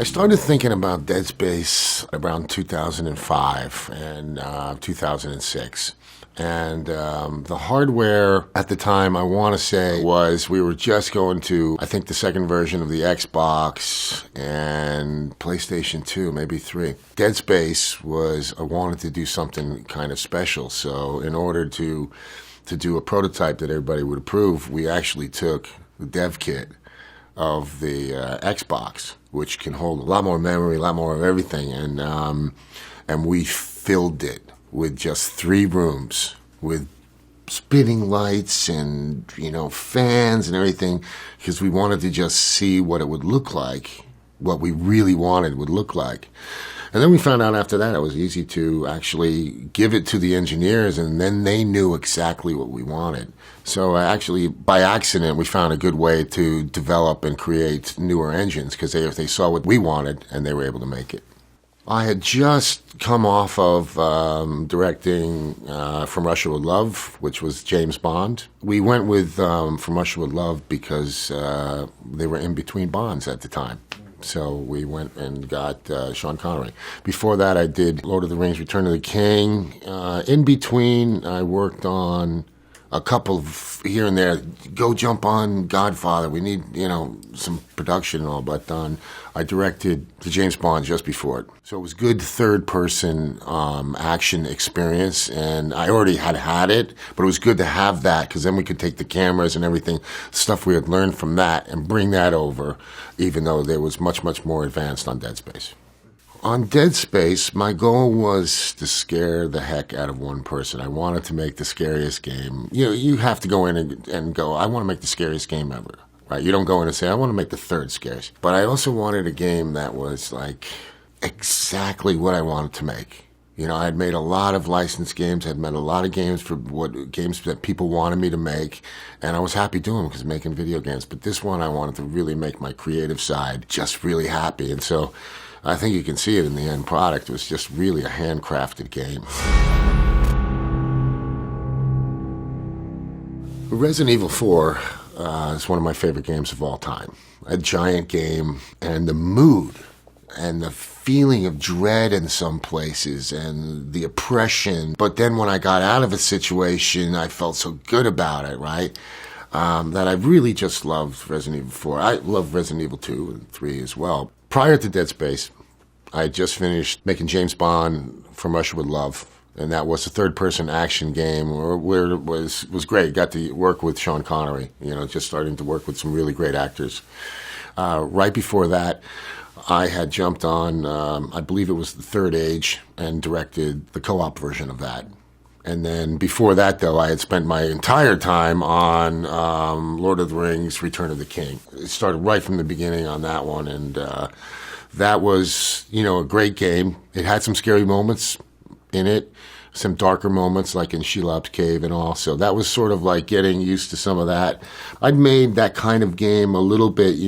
I started thinking about Dead Space around 2005 and 2006. And the hardware at the time, I want to say, was we were just going to, I think, the second version of the Xbox and PlayStation 2, maybe 3. Dead Space was, I wanted to do something kind of special. So in order to do a prototype that everybody would approve, we actually took the dev kit of the Xbox, which can hold a lot more memory, a lot more of everything, and we filled it with just 3 rooms with spinning lights and, fans and everything, because we wanted to just see what it would look like, what we really wanted would look like. And then we found out after that it was easy to actually give it to the engineers, and then they knew exactly what we wanted. So actually, by accident, we found a good way to develop and create newer engines, because they saw what we wanted and they were able to make it. I had just come off of directing From Russia with Love, which was James Bond. We went with From Russia with Love because they were in between Bonds at the time. So we went and got Sean Connery. Before that, I did Lord of the Rings, Return of the King. In between, I worked on a couple of here and there. Go jump on Godfather. We need, some production and all, but I directed the James Bond just before it. So it was good third-person action experience, and I already had it, but it was good to have that, because then we could take the cameras and everything, stuff we had learned from that, and bring that over, even though there was much, much more advanced on Dead Space. On Dead Space, my goal was to scare the heck out of one person. I wanted to make the scariest game. You have to go in and go, I want to make the scariest game ever, right? You don't go in and say, I want to make the third scariest. But I also wanted a game that was like exactly what I wanted to make. I had made a lot of licensed games. I'd made a lot of games games that people wanted me to make, and I was happy doing them because making video games. But this one, I wanted to really make my creative side just really happy. And so I think you can see it in the end product. It was just really a handcrafted game. Resident Evil 4 is one of my favorite games of all time. A giant game, and the mood and the feeling of dread in some places and the oppression. But then when I got out of a situation, I felt so good about it, right? That I really just loved Resident Evil 4. I love Resident Evil 2 and 3 as well. Prior to Dead Space, I had just finished making James Bond From Russia with Love, and that was a third-person action game where it was great. Got to work with Sean Connery, just starting to work with some really great actors. Right before that, I had jumped on, I believe it was The Third Age, and directed the co-op version of that. And then before that, though, I had spent my entire time on Lord of the Rings, Return of the King. It started right from the beginning on that one, and that was, a great game. It had some scary moments in it, some darker moments, like in Shelob's Cave and all. So that was sort of like getting used to some of that. I'd made that kind of game a little bit,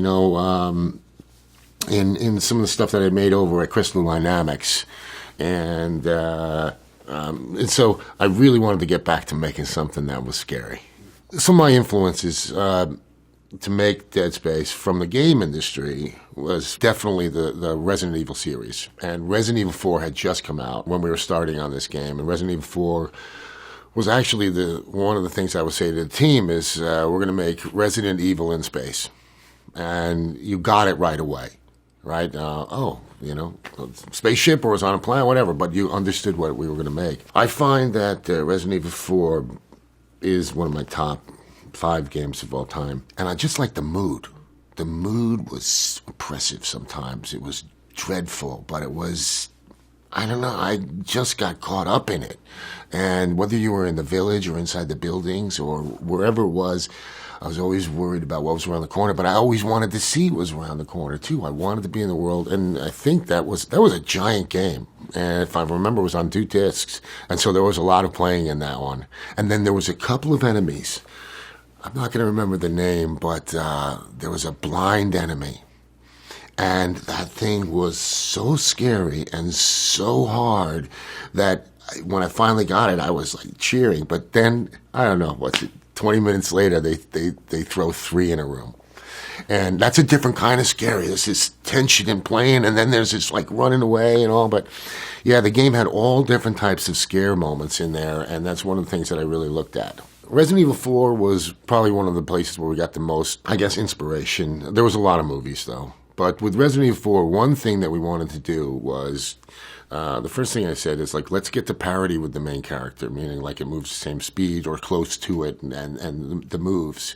in some of the stuff that I made over at Crystal Dynamics. And so I really wanted to get back to making something that was scary. Some of my influences to make Dead Space from the game industry was definitely the Resident Evil series. And Resident Evil 4 had just come out when we were starting on this game. And Resident Evil 4 was actually one of the things I would say to the team is we're going to make Resident Evil in space. And you got it right away. Right? Spaceship, or was on a planet, whatever, but you understood what we were going to make. I find that Resident Evil 4 is one of my top 5 games of all time. And I just like the mood. The mood was oppressive sometimes. It was dreadful, but it was, I don't know, I just got caught up in it. And whether you were in the village or inside the buildings or wherever it was, I was always worried about what was around the corner, but I always wanted to see what was around the corner, too. I wanted to be in the world, and I think that was a giant game. And if I remember, it was on 2 discs, and so there was a lot of playing in that one. And then there was a couple of enemies. I'm not going to remember the name, but there was a blind enemy. And that thing was so scary and so hard that when I finally got it, I was like cheering. But then, I don't know, 20 minutes later, they throw 3 in a room. And that's a different kind of scary. There's this tension in playing, and then there's this like running away and all. But yeah, the game had all different types of scare moments in there, and that's one of the things that I really looked at. Resident Evil 4 was probably one of the places where we got the most, I guess, inspiration. There was a lot of movies, though. But with Resident Evil 4, one thing that we wanted to do was, the first thing I said is, like, let's get to parity with the main character, meaning, like, it moves the same speed or close to it and the moves.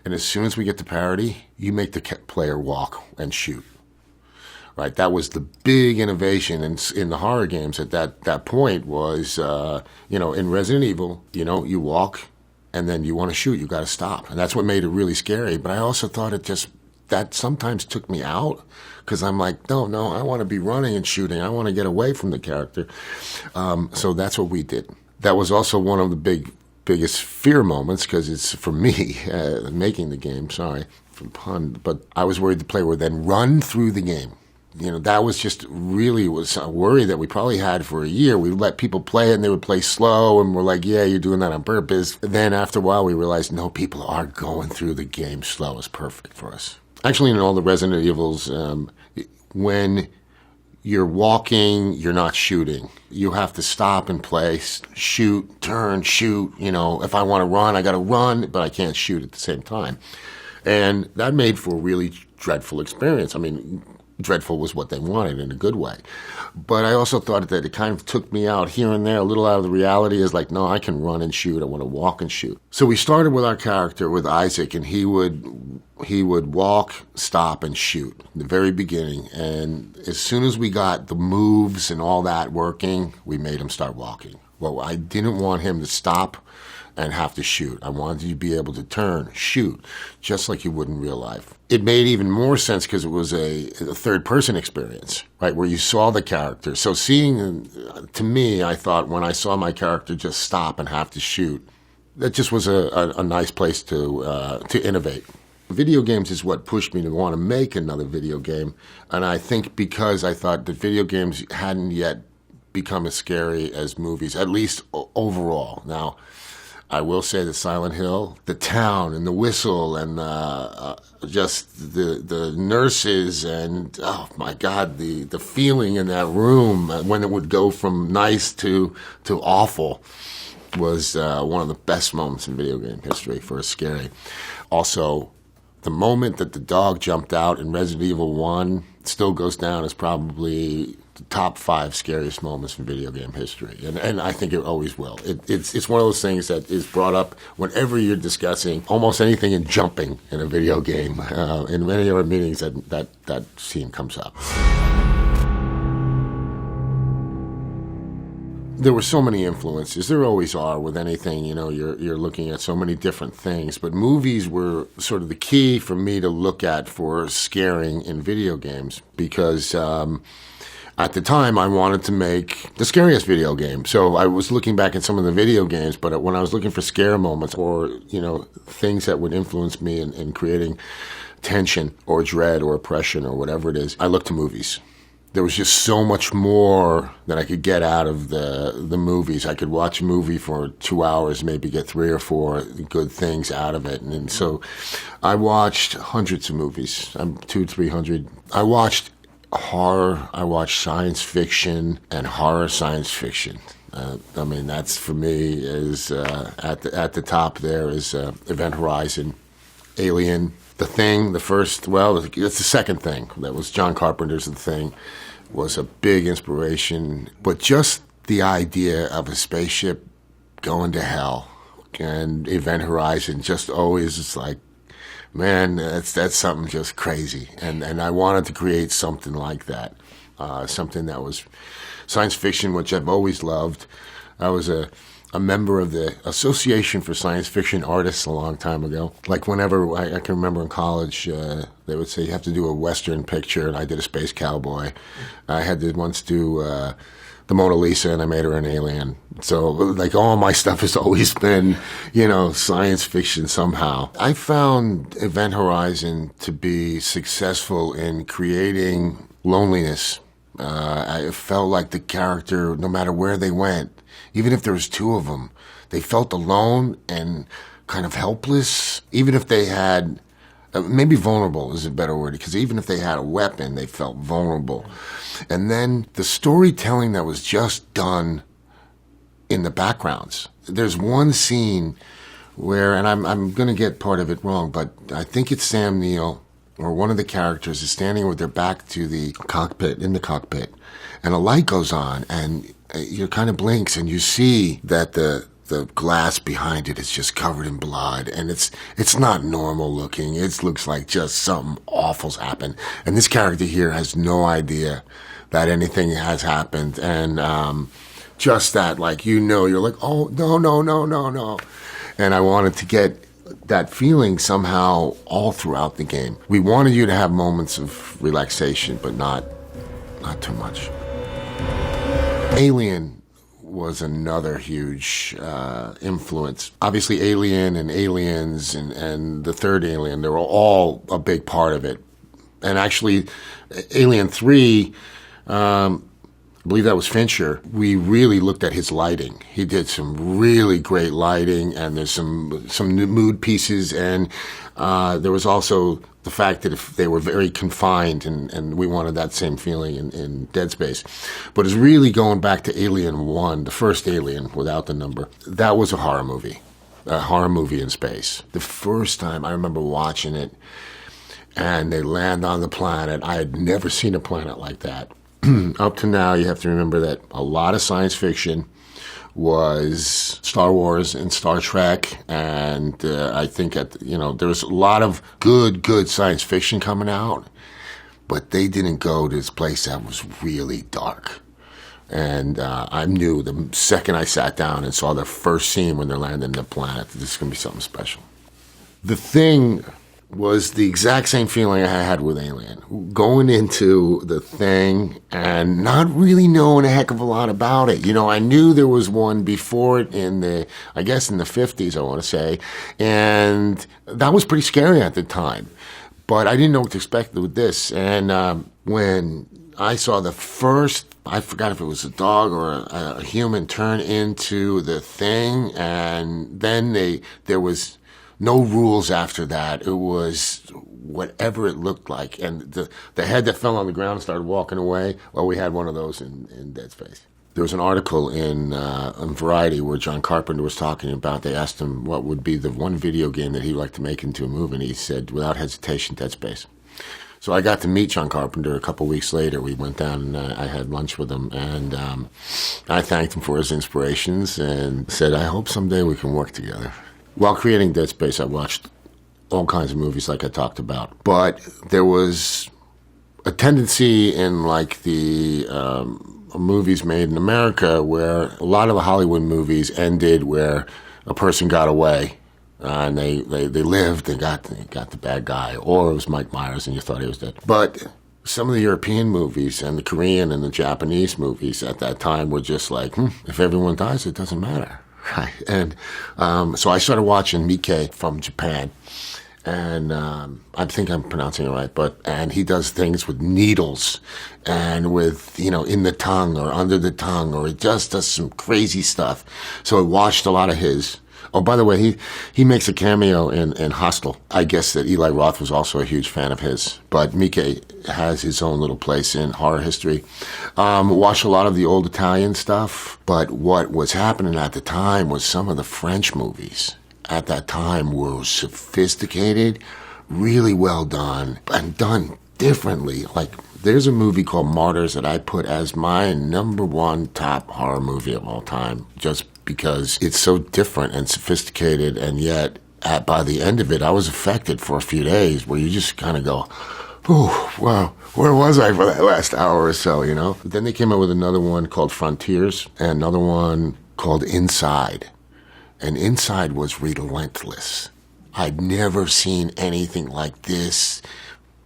And as soon as we get to parity, you make the player walk and shoot. Right, that was the big innovation in the horror games at that point was, in Resident Evil, you walk, and then you want to shoot, you got to stop. And that's what made it really scary. But I also thought that sometimes took me out because I'm like, no, I want to be running and shooting. I want to get away from the character. So that's what we did. That was also one of the biggest fear moments because it's, for me, making the game, sorry for the pun, but I was worried the player would then run through the game. That was just really was a worry that we probably had for a year. We let people play it and they would play slow and we're like, yeah, you're doing that on purpose. Then after a while we realized, no, people are going through the game slow. It's perfect for us. Actually, in all the Resident Evils, when you're walking, you're not shooting. You have to stop and play, shoot, turn, shoot. If I want to run, I got to run, but I can't shoot at the same time. And that made for a really dreadful experience. I mean, dreadful was what they wanted in a good way. But I also thought that it kind of took me out here and there, a little out of the reality is like, no, I can run and shoot. I want to walk and shoot. So we started with our character, with Isaac, and he would walk, stop, and shoot in the very beginning. And as soon as we got the moves and all that working, we made him start walking. Well, I didn't want him to stop and have to shoot. I wanted you to be able to turn, shoot, just like you would in real life. It made even more sense because it was a third-person experience, right, where you saw the character. So to me, I thought when I saw my character just stop and have to shoot, that just was a nice place to innovate. Video games is what pushed me to want to make another video game, and I think because I thought that video games hadn't yet become as scary as movies, at least overall. Now, I will say that Silent Hill, the town and the whistle and just the nurses and, oh my God, the feeling in that room when it would go from nice to awful was one of the best moments in video game history for scary. Also, the moment that the dog jumped out in Resident Evil 1 still goes down as probably the top 5 scariest moments in video game history. And I think it always will. It's one of those things that is brought up whenever you're discussing almost anything in jumping in a video game. In many of our meetings, that scene comes up. There were so many influences. There always are with anything, you're looking at so many different things. But movies were sort of the key for me to look at for scaring in video games because at the time I wanted to make the scariest video game. So I was looking back at some of the video games, but when I was looking for scare moments or, things that would influence me in creating tension or dread or oppression or whatever it is, I looked to movies. There was just so much more that I could get out of the movies. I could watch a movie for 2 hours, maybe get 3 or 4 good things out of it. And so I watched hundreds of movies. I'm 200-300. I watched horror. I watched science fiction and horror science fiction. That's for me is at the top there is Event Horizon, Alien, The Thing, the first, it's the second Thing. That was John Carpenter's The Thing, was a big inspiration. But just the idea of a spaceship going to hell and Event Horizon just always is like, man, that's something just crazy. And I wanted to create something like that, something that was science fiction, which I've always loved. I was a member of the Association for Science Fiction Artists a long time ago. Like whenever, I can remember in college, they would say you have to do a Western picture, and I did a space cowboy. I had to once do the Mona Lisa, and I made her an alien. So like all my stuff has always been, science fiction somehow. I found Event Horizon to be successful in creating loneliness. I felt like the character, no matter where they went, even if there was 2 of them, they felt alone and kind of helpless. Even if they had Maybe vulnerable is a better word, because even if they had a weapon, they felt vulnerable. And then the storytelling that was just done in the backgrounds. There's one scene where, and I'm going to get part of it wrong, but I think it's Sam Neill, or one of the characters is standing with their back to the cockpit, in the cockpit, and a light goes on, and you kind of blinks, and you see that the glass behind it is just covered in blood, and it's not normal looking. It looks like just something awful's happened. And this character here has no idea that anything has happened, and just that, like, you're like, oh, no, no, no, no, no. And I wanted to get that feeling somehow all throughout the game. We wanted you to have moments of relaxation, but not too much. Alien was another huge influence. Obviously, Alien and Aliens and the third Alien, they were all a big part of it. And actually, Alien 3, I believe that was Fincher. We really looked at his lighting. He did some really great lighting, and there's some new mood pieces, and there was also the fact that if they were very confined, and we wanted that same feeling in Dead Space. But it's really going back to Alien 1, the first Alien without the number. That was a horror movie in space. The first time I remember watching it, and they land on the planet, I had never seen a planet like that. Up to now, you have to remember that a lot of science fiction was Star Wars and Star Trek, and I think there was a lot of good science fiction coming out, but they didn't go to this place that was really dark. And I knew the second I sat down and saw the first scene when they're landing the planet, this is going to be something special. The Thing was the exact same feeling I had with Alien. Going into The Thing and not really knowing a heck of a lot about it. I knew there was one before it in the 50s, I want to say, and that was pretty scary at the time. But I didn't know what to expect with this. And when I saw the first, I forgot if it was a dog or a human, turn into the Thing, and then there was no rules after that. It was whatever it looked like. And the head that fell on the ground and started walking away, well, we had one of those in Dead Space. There was an article in Variety where John Carpenter was talking about, they asked him what would be the one video game that he'd like to make into a movie, and he said, without hesitation, Dead Space. So I got to meet John Carpenter a couple weeks later. We went down and I had lunch with him, and I thanked him for his inspirations and said, I hope someday we can work together. While creating Dead Space, I watched all kinds of movies like I talked about. But there was a tendency in the movies made in America where a lot of the Hollywood movies ended where a person got away and they lived, they got the bad guy, or it was Mike Myers and you thought he was dead. But some of the European movies and the Korean and the Japanese movies at that time were just like, if everyone dies, it doesn't matter. Right. And so I started watching Miike from Japan, and I think I'm pronouncing it right, and he does things with needles and with, in the tongue or under the tongue, or he just does some crazy stuff. So I watched a lot of his. Oh, by the way, he makes a cameo in Hostel. I guess that Eli Roth was also a huge fan of his. But Miike has his own little place in horror history. Watched a lot of the old Italian stuff. But what was happening at the time was some of the French movies at that time were sophisticated, really well done, and done differently. Like, there's a movie called Martyrs that I put as my #1 top horror movie of all time, just because it's so different and sophisticated, and yet by the end of it, I was affected for a few days where you just kind of go, oh, wow, where was I for that last hour or so, But then they came out with another one called Frontiers and another one called Inside. And Inside was relentless. I'd never seen anything like this.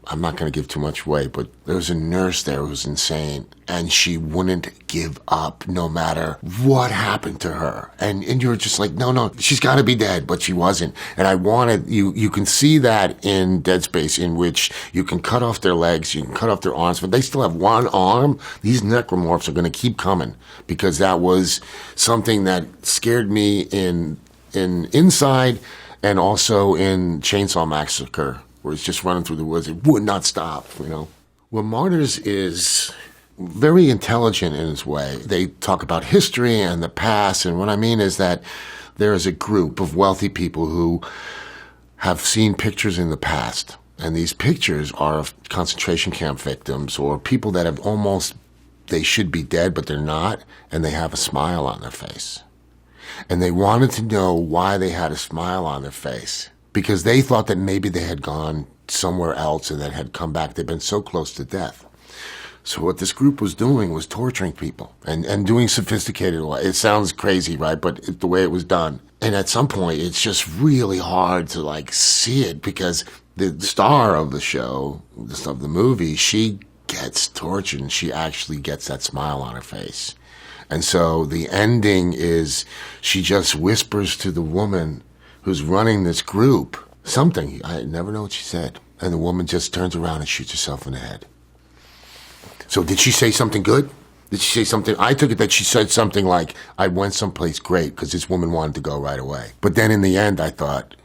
I'm not going to give too much away, but there was a nurse there who was insane, and she wouldn't give up no matter what happened to her. And you're just like, no, she's got to be dead, but she wasn't. And I wanted, you can see that in Dead Space, in which you can cut off their legs, you can cut off their arms, but they still have one arm. These necromorphs are going to keep coming, because that was something that scared me in Inside and also in Chainsaw Massacre. where it's just running through the woods. It would not stop, Well, Martyrs is very intelligent in its way. They talk about history and the past, and what I mean is that there is a group of wealthy people who have seen pictures in the past, and these pictures are of concentration camp victims or people that have they should be dead, but they're not, and they have a smile on their face. And they wanted to know why they had a smile on their face, because they thought that maybe they had gone somewhere else and then had come back. They'd been so close to death. So what this group was doing was torturing people and doing sophisticated. It sounds crazy, right? But the way it was done. And at some point, it's just really hard to see it, because the star of the show, of the movie, she gets tortured and she actually gets that smile on her face. And so the ending is she just whispers to the woman who's running this group something. I never know what she said. And the woman just turns around and shoots herself in the head. So did she say something good? Did she say something? I took it that she said something like, I went someplace great because this woman wanted to go right away. But then in the end, I thought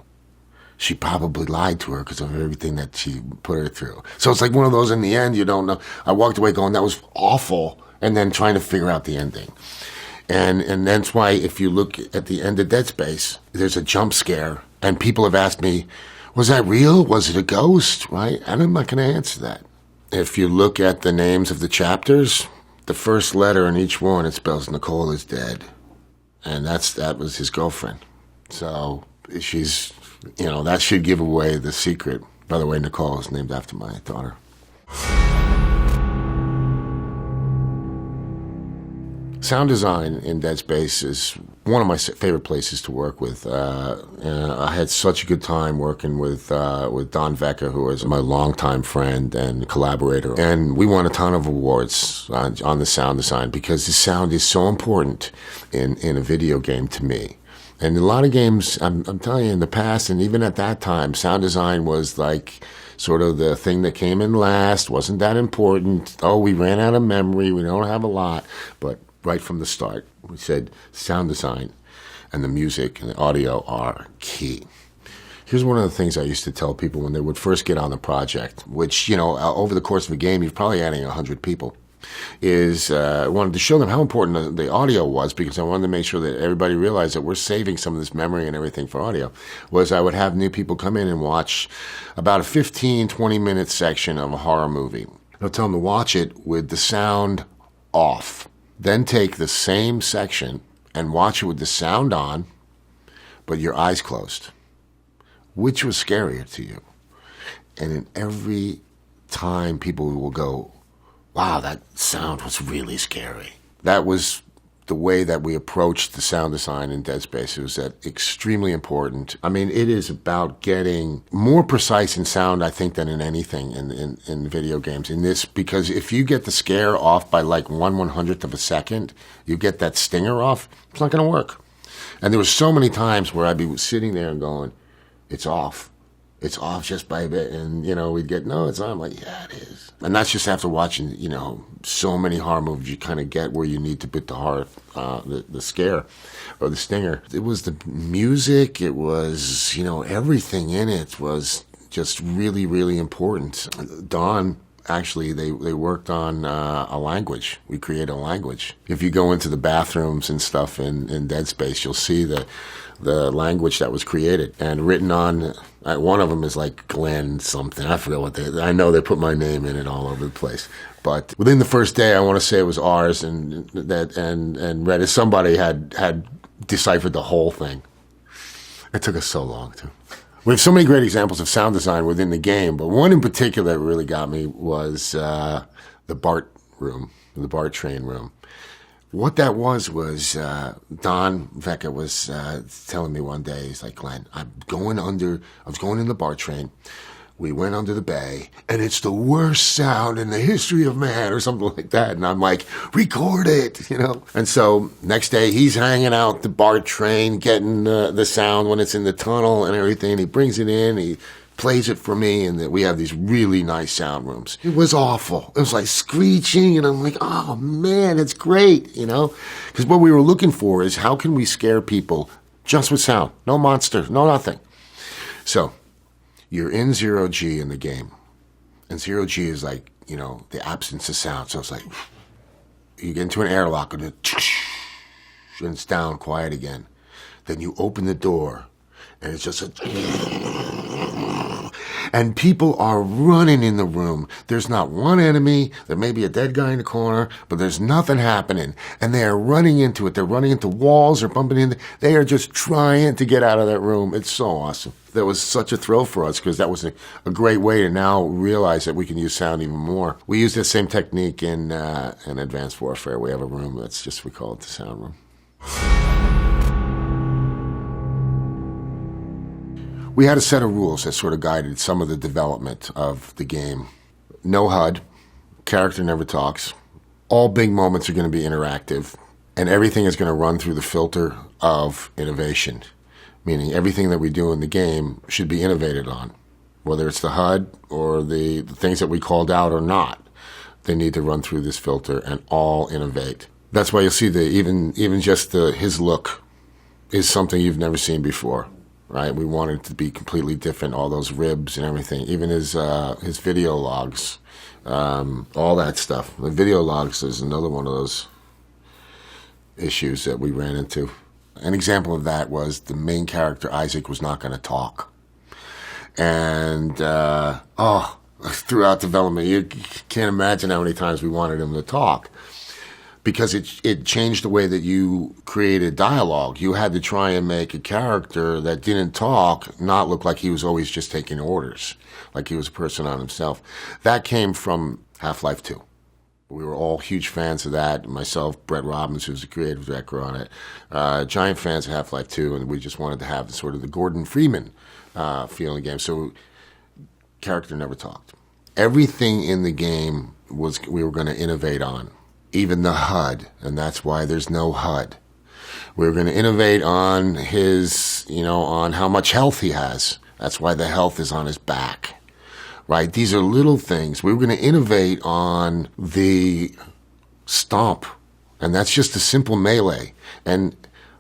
she probably lied to her because of everything that she put her through. So it's like one of those, in the end, you don't know. I walked away going, that was awful, and then trying to figure out the ending. And that's why if you look at the end of Dead Space, there's a jump scare, and people have asked me, was that real? Was it a ghost? Right? And I'm not going to answer that. If you look at the names of the chapters, the first letter in each one, it spells Nicole is dead. And that was his girlfriend. So she's, that should give away the secret. By the way, Nicole is named after my daughter. Sound design in Dead Space is one of my favorite places to work with. I had such a good time working with Don Vecca, who is my longtime friend and collaborator. And we won a ton of awards on the sound design, because the sound is so important in a video game to me. And a lot of games, I'm telling you, in the past, and even at that time, sound design was like sort of the thing that came in last, wasn't that important. Oh, we ran out of memory, we don't have a lot. But right from the start, we said sound design and the music and the audio are key. Here's one of the things I used to tell people when they would first get on the project, which, over the course of a game, you're probably adding 100 people, is I wanted to show them how important the audio was, because I wanted to make sure that everybody realized that we're saving some of this memory and everything for audio. Was I would have new people come in and watch about a 15, 20-minute section of a horror movie. I'll tell them to watch it with the sound off. Then take the same section and watch it with the sound on, but your eyes closed. Which was scarier to you? And in every time, people will go, wow, that sound was really scary. That was the way that we approached the sound design in Dead Space. It was extremely important. I mean, it is about getting more precise in sound, I think, than in anything in video games. In this, because if you get the scare off by like 1/100th of a second, you get that stinger off, it's not going to work. And there were so many times where I'd be sitting there and going, it's off. It's off just by a bit. And, we'd get, no, it's on. I'm like, yeah, it is. And that's just after watching, so many horror movies, you kind of get where you need to put the horror, the scare or the stinger. It was the music. It was, everything in it was just really, really important. Dawn, actually, they worked on a language. We created a language. If you go into the bathrooms and stuff in Dead Space, you'll see the language that was created and written on. One of them is like Glen something. I forget what I know they put my name in it all over the place. But within the first day, I want to say it was Ars and Reddit. Somebody had deciphered the whole thing. It took us so long to. We have so many great examples of sound design within the game, but one in particular that really got me was the BART room, the BART train room. What that was Don Vecca was telling me one day, he's like, Glenn, I was going in the BART train. We went under the bay, and it's the worst sound in the history of man, or something like that. And I'm like, record it, And so next day, he's hanging out the BART train, getting the sound when it's in the tunnel and everything. He brings it in, he plays it for me, and we have these really nice sound rooms. It was awful. It was like screeching, and I'm like, oh, man, it's great, Because what we were looking for is how can we scare people just with sound? No monster, no nothing. So you're in 0G in the game. And 0G is like, the absence of sound. So it's like, you get into an airlock and it's down, quiet again. Then you open the door and it's just and people are running in the room. There's not one enemy. There may be a dead guy in the corner, but there's nothing happening. And they are running into it. They're running into walls or bumping into. They are just trying to get out of that room. It's so awesome. That was such a thrill for us because that was a great way to now realize that we can use sound even more. We use the same technique in Advanced Warfare. We have a room that's just, we call it the sound room. We had a set of rules that sort of guided some of the development of the game. No HUD, character never talks, all big moments are going to be interactive, and everything is going to run through the filter of innovation, meaning everything that we do in the game should be innovated on, whether it's the HUD or the things that we called out or not. They need to run through this filter and all innovate. That's why you'll see even just his look is something you've never seen before. Right, we wanted it to be completely different. All those ribs and everything, even his video logs, all that stuff. The video logs is another one of those issues that we ran into. An example of that was the main character Isaac was not going to talk, and throughout development, you can't imagine how many times we wanted him to talk. Because it changed the way that you created dialogue. You had to try and make a character that didn't talk not look like he was always just taking orders, like he was a person on himself. That came from Half-Life 2. We were all huge fans of that. Myself, Brett Robbins, who's the creative director on it, giant fans of Half-Life 2, and we just wanted to have sort of the Gordon Freeman feel in the game. So character never talked. Everything in the game we were going to innovate on. Even the HUD, and that's why there's no HUD. We're going to innovate on his, on how much health he has. That's why the health is on his back, right? These are little things. We were going to innovate on the stomp, and that's just a simple melee. And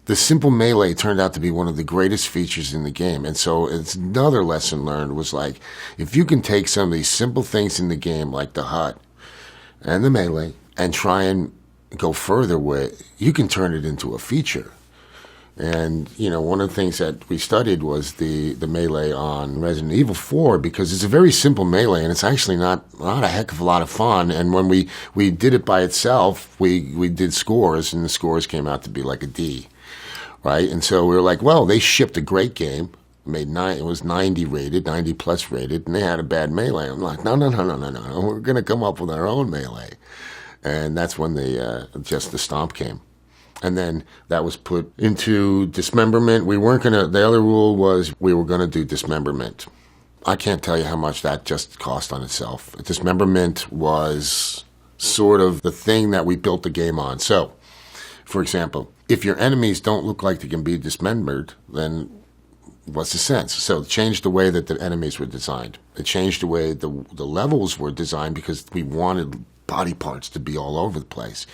the simple melee turned out to be one of the greatest features in the game. And so it's another lesson learned was like, if you can take some of these simple things in the game, like the HUD and the melee, and try and go further with, you can turn it into a feature. And, one of the things that we studied was the melee on Resident Evil 4, because it's a very simple melee, and it's actually not a heck of a lot of fun. And when we did it by itself, we did scores, and the scores came out to be like a D, right? And so we were like, well, they shipped a great game, it was 90 rated, 90 plus rated, and they had a bad melee. I'm like, no, we're going to come up with our own melee. And that's when just the stomp came. And then that was put into dismemberment. The other rule was we were going to do dismemberment. I can't tell you how much that just cost on itself. Dismemberment was sort of the thing that we built the game on. So, for example, if your enemies don't look like they can be dismembered, then what's the sense? So it changed the way that the enemies were designed. It changed the way the levels were designed because we wanted body parts to be all over the place.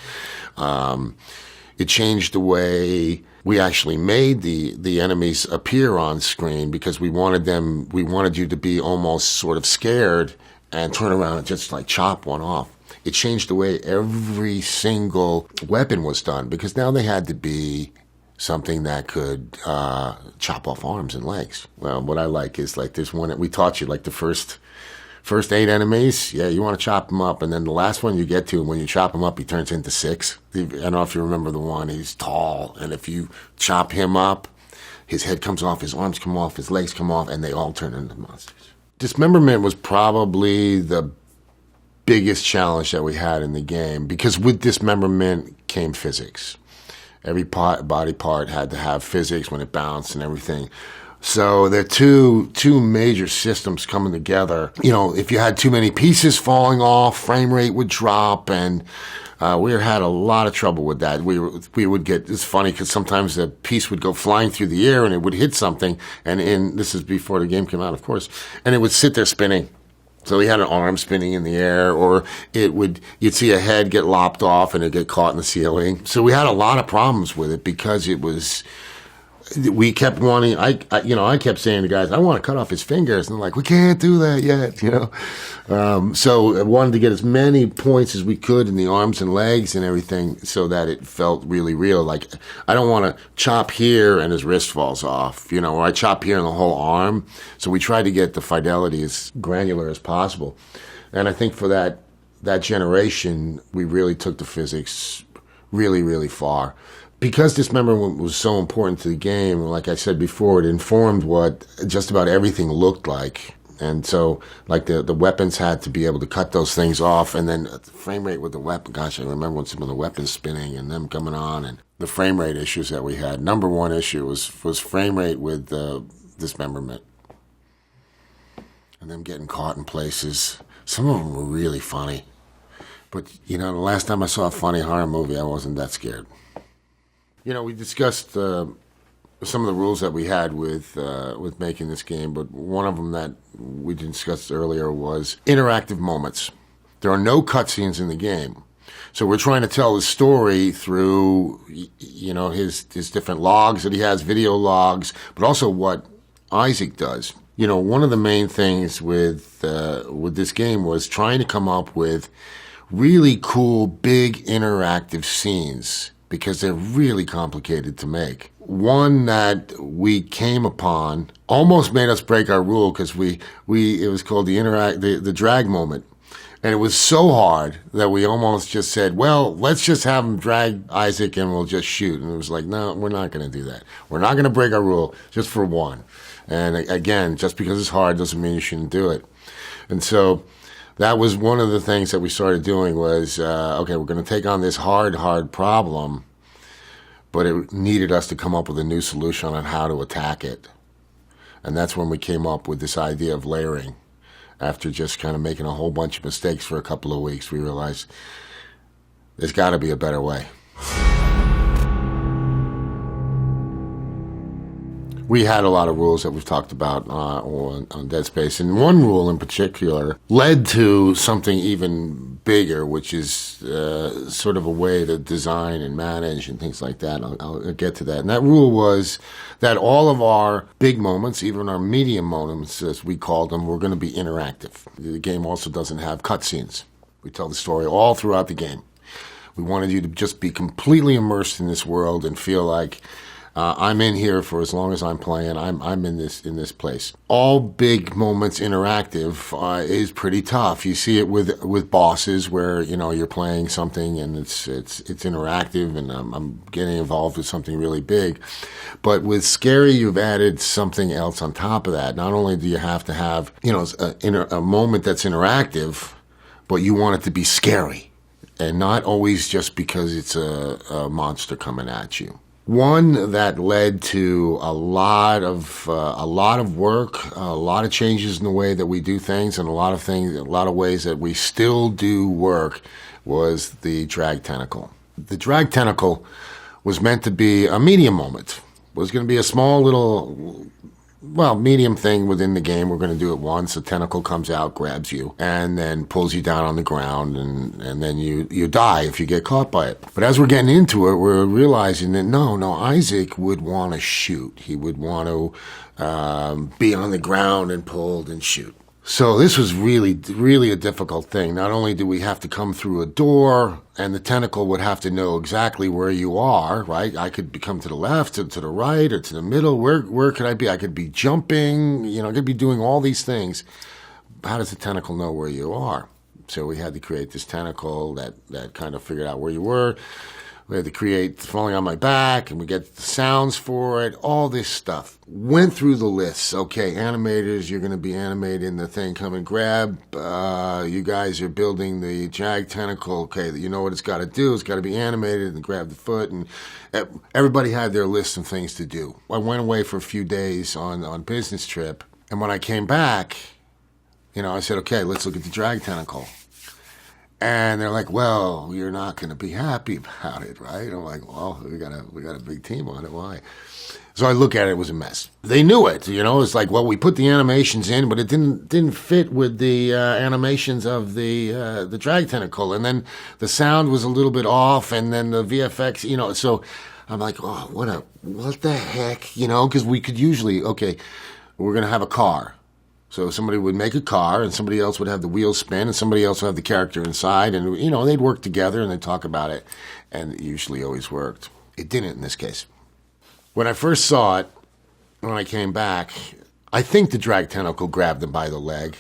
It changed the way we actually made the enemies appear on screen because we wanted you to be almost sort of scared and turn around and just like chop one off. It changed the way every single weapon was done because now they had to be something that could chop off arms and legs. Well, what I like is like there's one that we taught you, like the first 8 enemies, yeah, you want to chop them up. And then the last one you get to, when you chop him up, he turns into 6. I don't know if you remember the one. He's tall. And if you chop him up, his head comes off, his arms come off, his legs come off, and they all turn into monsters. Dismemberment was probably the biggest challenge that we had in the game because with dismemberment came physics. Every body part had to have physics when it bounced and everything. So there are two major systems coming together. If you had too many pieces falling off, frame rate would drop, and we had a lot of trouble with that. We would get, it's funny because sometimes the piece would go flying through the air and it would hit something, and this is before the game came out, of course, and it would sit there spinning. So he had an arm spinning in the air, or you'd see a head get lopped off and it'd get caught in the ceiling. So we had a lot of problems with it because it was we kept wanting, I kept saying to guys, I want to cut off his fingers. And they're like, we can't do that yet, So I wanted to get as many points as we could in the arms and legs and everything so that it felt really real. Like, I don't want to chop here and his wrist falls off, or I chop here and the whole arm. So we tried to get the fidelity as granular as possible. And I think for that generation, we really took the physics really, really far. Because dismemberment was so important to the game, like I said before, it informed what just about everything looked like. And so, like, the weapons had to be able to cut those things off, and then the frame rate with the weapon, gosh, I remember when some of the weapons spinning and them coming on, and the frame rate issues that we had. Number one issue was frame rate with dismemberment. And them getting caught in places. Some of them were really funny. But, the last time I saw a funny horror movie, I wasn't that scared. We discussed some of the rules that we had with making this game, but one of them that we discussed earlier was interactive moments. There are no cutscenes in the game. So we're trying to tell the story through, his different logs that he has, video logs, but also what Isaac does. One of the main things with this game was trying to come up with really cool, big, interactive scenes, because they're really complicated to make. One that we came upon almost made us break our rule, because it was called the drag moment. And it was so hard that we almost just said, well, let's just have him drag Isaac and we'll just shoot. And it was like, no, we're not going to do that. We're not going to break our rule just for one. And again, just because it's hard doesn't mean you shouldn't do it. And so that was one of the things that we started doing was, okay, we're going to take on this hard problem, but it needed us to come up with a new solution on how to attack it. And that's when we came up with this idea of layering. After just kind of making a whole bunch of mistakes for a couple of weeks, we realized there's got to be a better way. We had a lot of rules that we've talked about on Dead Space, and one rule in particular led to something even bigger, which is sort of a way to design and manage and things like that. I'll get to that. And that rule was that all of our big moments, even our medium moments, as we called them, were going to be interactive. The game also doesn't have cutscenes. We tell the story all throughout the game. We wanted you to just be completely immersed in this world and feel like I'm in here for as long as I'm playing. I'm in this place. All big moments interactive is pretty tough. You see it with bosses where you're playing something and it's interactive, and I'm getting involved with something really big. But with Scary, you've added something else on top of that. Not only do you have to have a moment that's interactive, but you want it to be scary, and not always just because it's a monster coming at you. One that led to a lot of work, a lot of changes in the way that we do things, and a lot of ways that we still do work, was the drag tentacle. The drag tentacle was meant to be a medium moment. It was going to be a small little, medium thing within the game. We're going to do it once. A tentacle comes out, grabs you, and then pulls you down on the ground, and then you die if you get caught by it. But as we're getting into it, we're realizing that no, Isaac would want to shoot. He would want to be on the ground and pulled and shoot. So this was really, really a difficult thing. Not only do we have to come through a door, and the tentacle would have to know exactly where you are, right? I could come to the left, to the right, or to the middle. Where could I be? I could be jumping, I could be doing all these things. How does the tentacle know where you are? So we had to create this tentacle that kind of figured out where you were. We had to create falling on my back, and we get the sounds for it, all this stuff. Went through the lists. Okay, animators, you're going to be animating the thing, come and grab. You guys are building the drag tentacle. Okay, you know what it's got to do. It's got to be animated and grab the foot. And everybody had their list of things to do. I went away for a few days on business trip, and when I came back, I said, okay, let's look at the drag tentacle. And they're like, well, you're not going to be happy about it, right? I'm like, well, we got a big team on it. Why? So I look at it, it was a mess. They knew it, It's like, well, we put the animations in, but it didn't fit with the animations of the drag tentacle. And then the sound was a little bit off, and then the VFX, So I'm like, oh, what the heck, you know? Because we could usually, okay, we're gonna have a car. So somebody would make a car, and somebody else would have the wheels spin, and somebody else would have the character inside, and you know they'd work together and they'd talk about it, and it usually always worked. It didn't in this case. When I first saw it, when I came back, I think the drag tentacle grabbed him by the leg,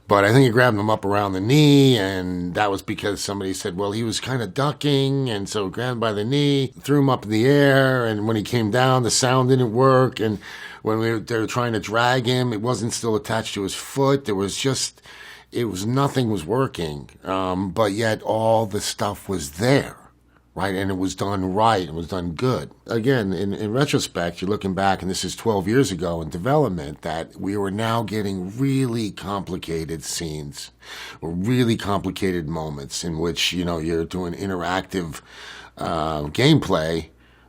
but I think it grabbed him up around the knee, and that was because somebody said, well, he was kind of ducking, and so it grabbed him by the knee, threw him up in the air, and when he came down, the sound didn't work, and when they were trying to drag him, it wasn't still attached to his foot. Nothing was working, but yet all the stuff was there. Right, and it was done right, it was done good. Again, in retrospect, you're looking back, and this is 12 years ago in development, that we were now getting really complicated scenes, or really complicated moments in which, you know, you're doing interactive gameplay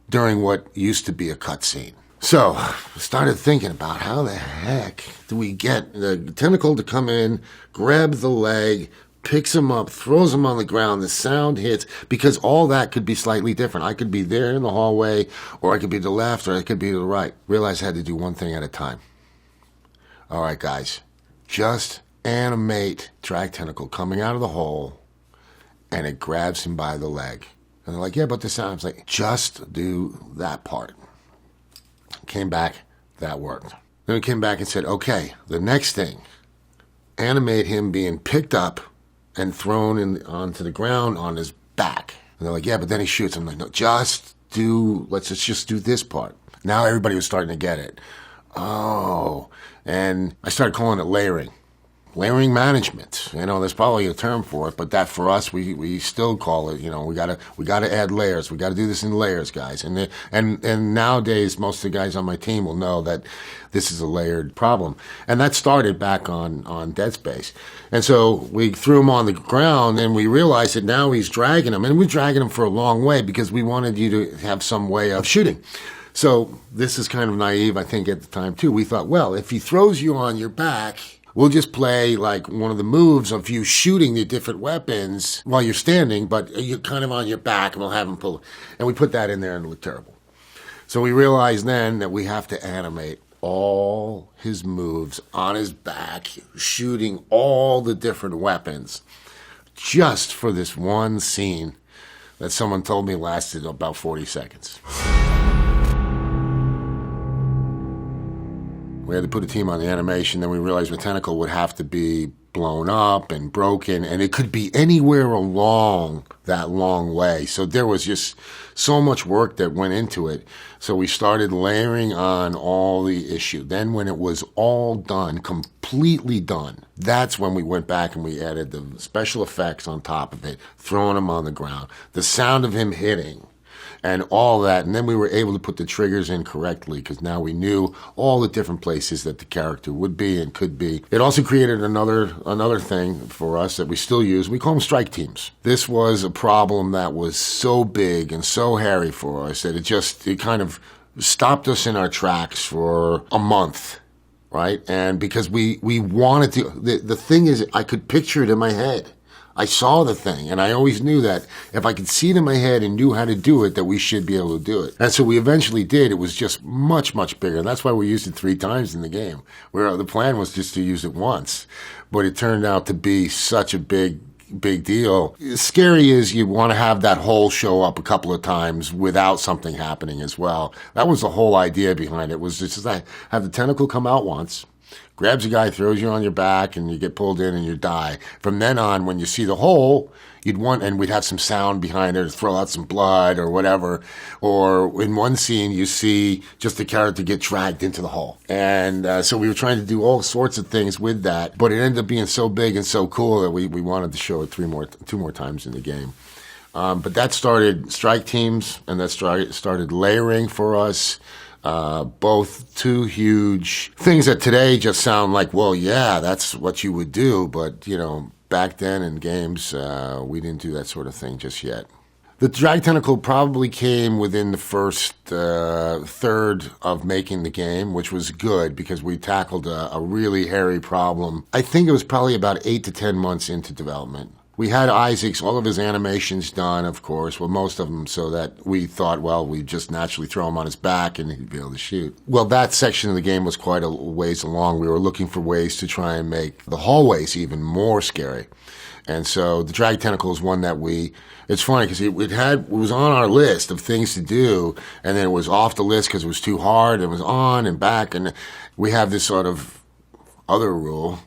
during what used to be a cutscene. So, I started thinking about how the heck do we get the tentacle to come in, grab the leg, picks him up, throws him on the ground, the sound hits, because all that could be slightly different. I could be there in the hallway, or I could be to the left, or I could be to the right. Realized I had to do one thing at a time. All right, guys, just animate drag tentacle coming out of the hole, and it grabs him by the leg. And they're like, yeah, but the sound's like, just do that part. Came back, that worked. Then we came back and said, okay, the next thing, animate him being picked up and thrown onto the ground on his back. And they're like, yeah, but then he shoots. I'm like, no, let's just do this part. Now everybody was starting to get it. Oh, and I started calling it layering. Layering management. You know, there's probably a term for it, but that for us, we still call it, you know, we gotta add layers. We gotta do this in layers, guys. And nowadays, most of the guys on my team will know that this is a layered problem. And that started back on Dead Space. And so we threw him on the ground, and we realized that now he's dragging him. And we're dragging him for a long way because we wanted you to have some way of shooting. So this is kind of naive, I think, at the time, too. We thought, well, if he throws you on your back, we'll just play like one of the moves of you shooting the different weapons while you're standing, but you're kind of on your back, and we'll have him pull. And we put that in there, and it looked terrible. So we realized then that we have to animate all his moves on his back, shooting all the different weapons, just for this one scene that someone told me lasted about 40 seconds. We had to put a team on the animation, then we realized the tentacle would have to be blown up and broken, and it could be anywhere along that long way. So there was just so much work that went into it. So we started layering on all the issue. Then when it was all done, completely done, that's when we went back and we added the special effects on top of it, throwing him on the ground, the sound of him hitting, and all that. And then we were able to put the triggers in correctly because now we knew all the different places that the character would be and could be. It also created another thing for us that we still use. We call them strike teams. This was a problem that was so big and so hairy for us that it kind of stopped us in our tracks for a month, right? And because we wanted to, the thing is, I could picture it in my head. I saw the thing, and I always knew that if I could see it in my head and knew how to do it, that we should be able to do it. And so we eventually did. It was just much, much bigger. That's why we used it 3 times in the game, where the plan was just to use it once. But it turned out to be such a big deal. Scary is you want to have that hole show up a couple of times without something happening as well. That was the whole idea behind it, was just to have the tentacle come out once, grabs a guy, throws you on your back, and you get pulled in and you die. From then on, when you see the hole, and we'd have some sound behind it, to throw out some blood or whatever. Or in one scene, you see just the character get dragged into the hole. And so we were trying to do all sorts of things with that, but it ended up being so big and so cool that we wanted to show it 2 more times in the game. But that started strike teams, and that started layering for us. Both 2 huge things that today just sound like, well, yeah, that's what you would do. But, you know, back then in games, we didn't do that sort of thing just yet. The drag tentacle probably came within the first third of making the game, which was good because we tackled a really hairy problem. I think it was probably about 8 to 10 months into development We had Isaac's, all of his animations done, of course, well, most of them, so that we thought, well, we'd just naturally throw him on his back and he'd be able to shoot. Well, that section of the game was quite a ways along. We were looking for ways to try and make the hallways even more scary. And so the drag tentacle is one that it's funny because it was on our list of things to do, and then it was off the list because it was too hard. It was on and back, and we have this sort of other rule,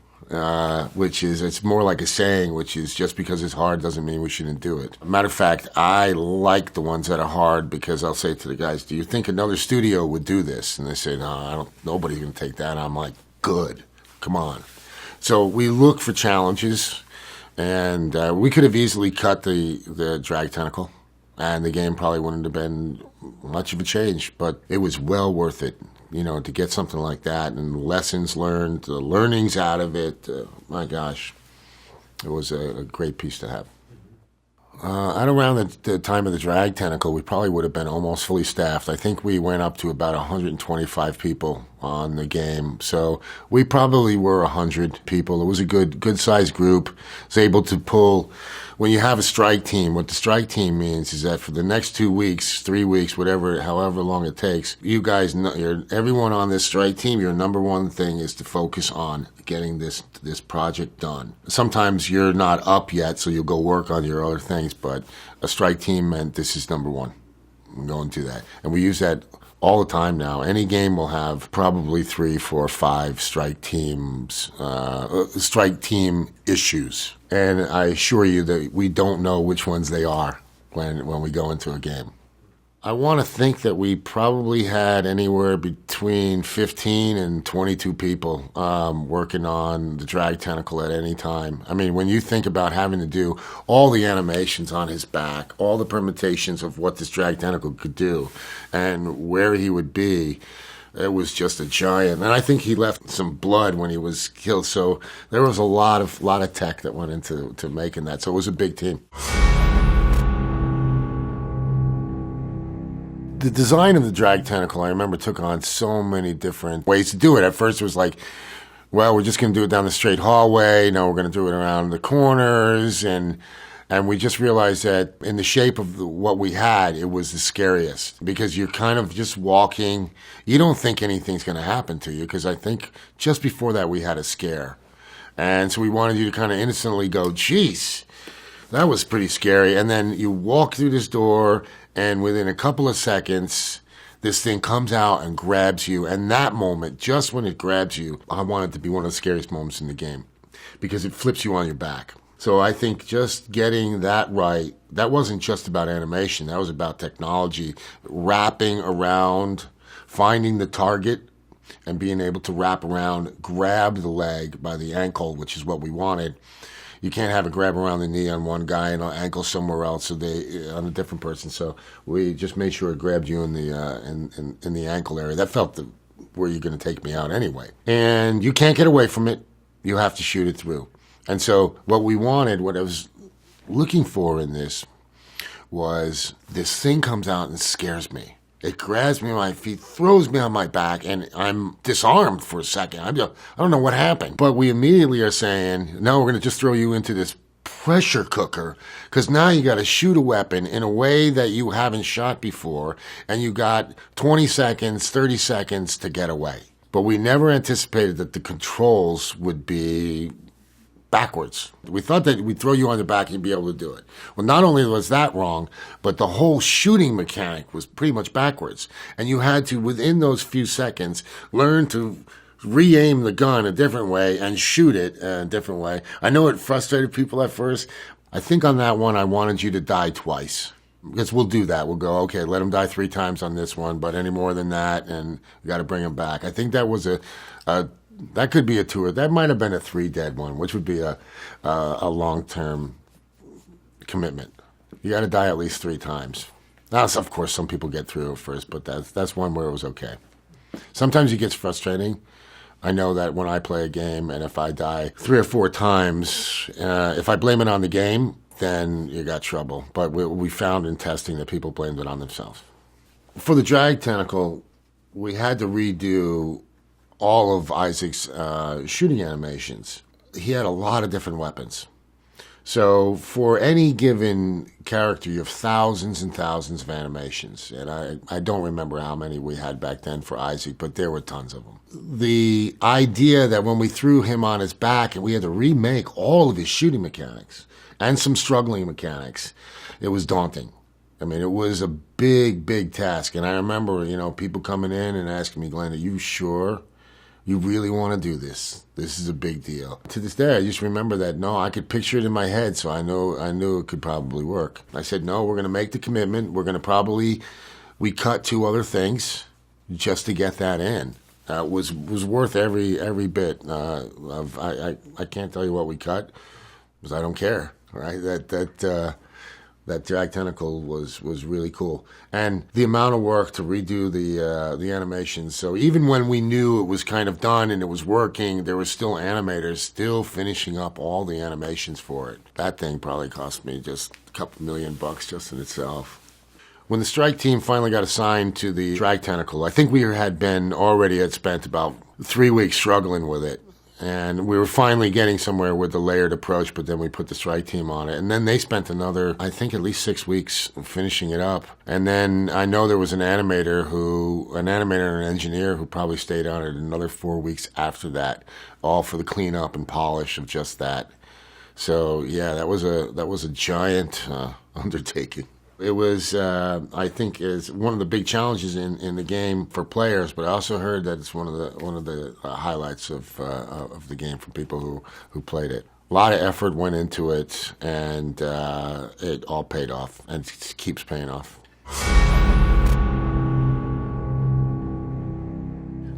which is, it's more like a saying, which is just because it's hard doesn't mean we shouldn't do it. Matter of fact, I like the ones that are hard because I'll say to the guys, do you think another studio would do this? And they say, no, nobody's going to take that. I'm like, good, come on. So we look for challenges. And we could have easily cut the drag tentacle, and the game probably wouldn't have been much of a change, but it was well worth it, to get something like that, and lessons learned, the learnings out of it. My gosh, it was a great piece to have. At around the time of the drag tentacle, we probably would have been almost fully staffed. I think we went up to about 125 people on the game. So we probably were 100 people. It was a good sized group. It was able to pull, when you have a strike team, what the strike team means is that for the next 2 weeks, 3 weeks, however long it takes, you guys know, everyone on this strike team, your number one thing is to focus on getting this project done. Sometimes you're not up yet, so you'll go work on your other things, but a strike team meant this is number one. I'm going to that. And we use that all the time now. Any game will have probably 3, 4, 5 strike teams, strike team issues. And I assure you that we don't know which ones they are when we go into a game. I want to think that we probably had anywhere between 15 and 22 people working on the drag tentacle at any time. I mean, when you think about having to do all the animations on his back, all the permutations of what this drag tentacle could do, and where he would be, it was just a giant. And I think he left some blood when he was killed. So there was a lot of tech that went into making that. So it was a big team. The design of the drag tentacle, I remember, took on so many different ways to do it. At first it was like, well, we're just going to do it down the straight hallway. No, we're going to do it around the corners. And we just realized that in the shape of what we had, it was the scariest, because you're kind of just walking. You don't think anything's going to happen to you, because I think just before that we had a scare. And so we wanted you to kind of instantly go, geez, that was pretty scary. And then you walk through this door, and within a couple of seconds, this thing comes out and grabs you. And that moment, just when it grabs you, I want it to be one of the scariest moments in the game, because it flips you on your back. So I think just getting that right, that wasn't just about animation. That was about technology, wrapping around, finding the target, and being able to wrap around, grab the leg by the ankle, which is what we wanted. You can't have it grab around the knee on one guy and an ankle somewhere else, on a different person. So we just made sure it grabbed you in the ankle area. That felt where you're going to take me out anyway. And you can't get away from it. You have to shoot it through. And so what we wanted, what I was looking for in this, was this thing comes out and scares me. It grabs me on my feet, throws me on my back, and I'm disarmed for a second. I don't know what happened. But we immediately are saying, no, we're going to just throw you into this pressure cooker, because now you got to shoot a weapon in a way that you haven't shot before, and you got 20 seconds, 30 seconds to get away. But we never anticipated that the controls would be backwards. We thought that we'd throw you on the back and you'd be able to do it. Well, not only was that wrong, but the whole shooting mechanic was pretty much backwards. And you had to, within those few seconds, learn to re-aim the gun a different way and shoot it a different way. I know it frustrated people at first. I think on that one, I wanted you to die twice. Because we'll do that. We'll go, okay, let him die 3 times on this one, but any more than that, and we got to bring him back. I think that was that could be a 2, or that might have been a 3 dead one, which would be a long-term commitment. You got to die at least 3 times. Now, of course, some people get through it first, but that's one where it was okay. Sometimes it gets frustrating. I know that when I play a game, and if I die 3 or 4 times, if I blame it on the game, then you got trouble. But we found in testing that people blamed it on themselves. For the drag tentacle, we had to redo all of Isaac's shooting animations. He had a lot of different weapons. So for any given character, you have thousands and thousands of animations. And I don't remember how many we had back then for Isaac, but there were tons of them. The idea that when we threw him on his back and we had to remake all of his shooting mechanics and some struggling mechanics, it was daunting. I mean, it was a big, big task. And I remember, people coming in and asking me, Glenn, are you sure you really want to do this? This is a big deal. To this day, I just remember that, no, I could picture it in my head, so I knew it could probably work. I said, no, we're going to make the commitment. We're going to we cut 2 other things just to get that in. Was worth every bit of, I can't tell you what we cut, because I don't care, right? That drag tentacle was really cool. And the amount of work to redo the animations. So even when we knew it was kind of done and it was working, there were still animators still finishing up all the animations for it. That thing probably cost me just a couple $1,000,000 just in itself. When the strike team finally got assigned to the drag tentacle, I think we had spent about 3 weeks struggling with it. And we were finally getting somewhere with the layered approach, but then we put the strike team on it. And then they spent another, I think, at least 6 weeks finishing it up. And then I know there was an animator and an engineer who probably stayed on it another 4 weeks after that, all for the cleanup and polish of just that. So yeah, that was a giant undertaking. It was, I think, is one of the big challenges in the game for players. But I also heard that it's one of the highlights of the game for people who played it. A lot of effort went into it, and it all paid off, and it keeps paying off.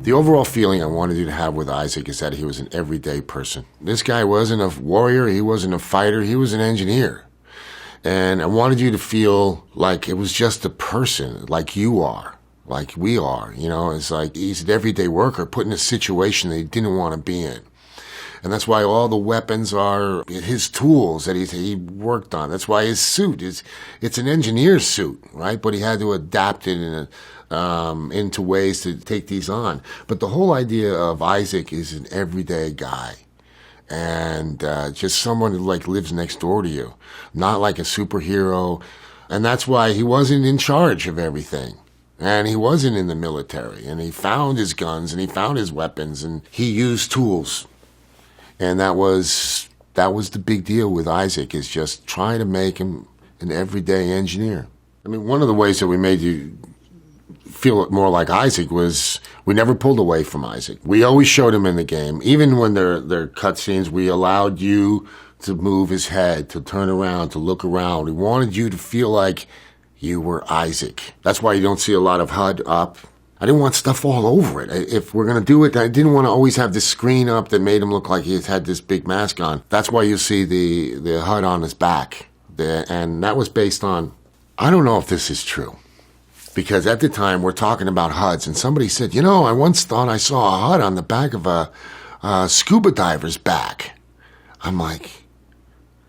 The overall feeling I wanted you to have with Isaac is that he was an everyday person. This guy wasn't a warrior. He wasn't a fighter. He was an engineer. And I wanted you to feel like it was just a person, like you are, like we are. It's like he's an everyday worker put in a situation that he didn't want to be in. And that's why all the weapons are his tools that he worked on. That's why his suit it's an engineer's suit, right? But he had to adapt it into ways to take these on. But the whole idea of Isaac is an everyday guy. And just someone who lives next door to you, not like a superhero. And that's why he wasn't in charge of everything. And he wasn't in the military. And he found his guns and he found his weapons and he used tools. And that was the big deal with Isaac, is just trying to make him an everyday engineer. I mean, one of the ways that we made you feel more like Isaac was we never pulled away from Isaac. We always showed him in the game. Even when they're cutscenes, we allowed you to move his head, to turn around, to look around. We wanted you to feel like you were Isaac. That's why you don't see a lot of HUD up. I didn't want stuff all over it. If we're going to do it, I didn't want to always have this screen up that made him look like he had this big mask on. That's why you see the HUD on his back. And that was based on, I don't know if this is true. Because at the time, we're talking about HUDs, and somebody said, I once thought I saw a HUD on the back of a scuba diver's back. I'm like,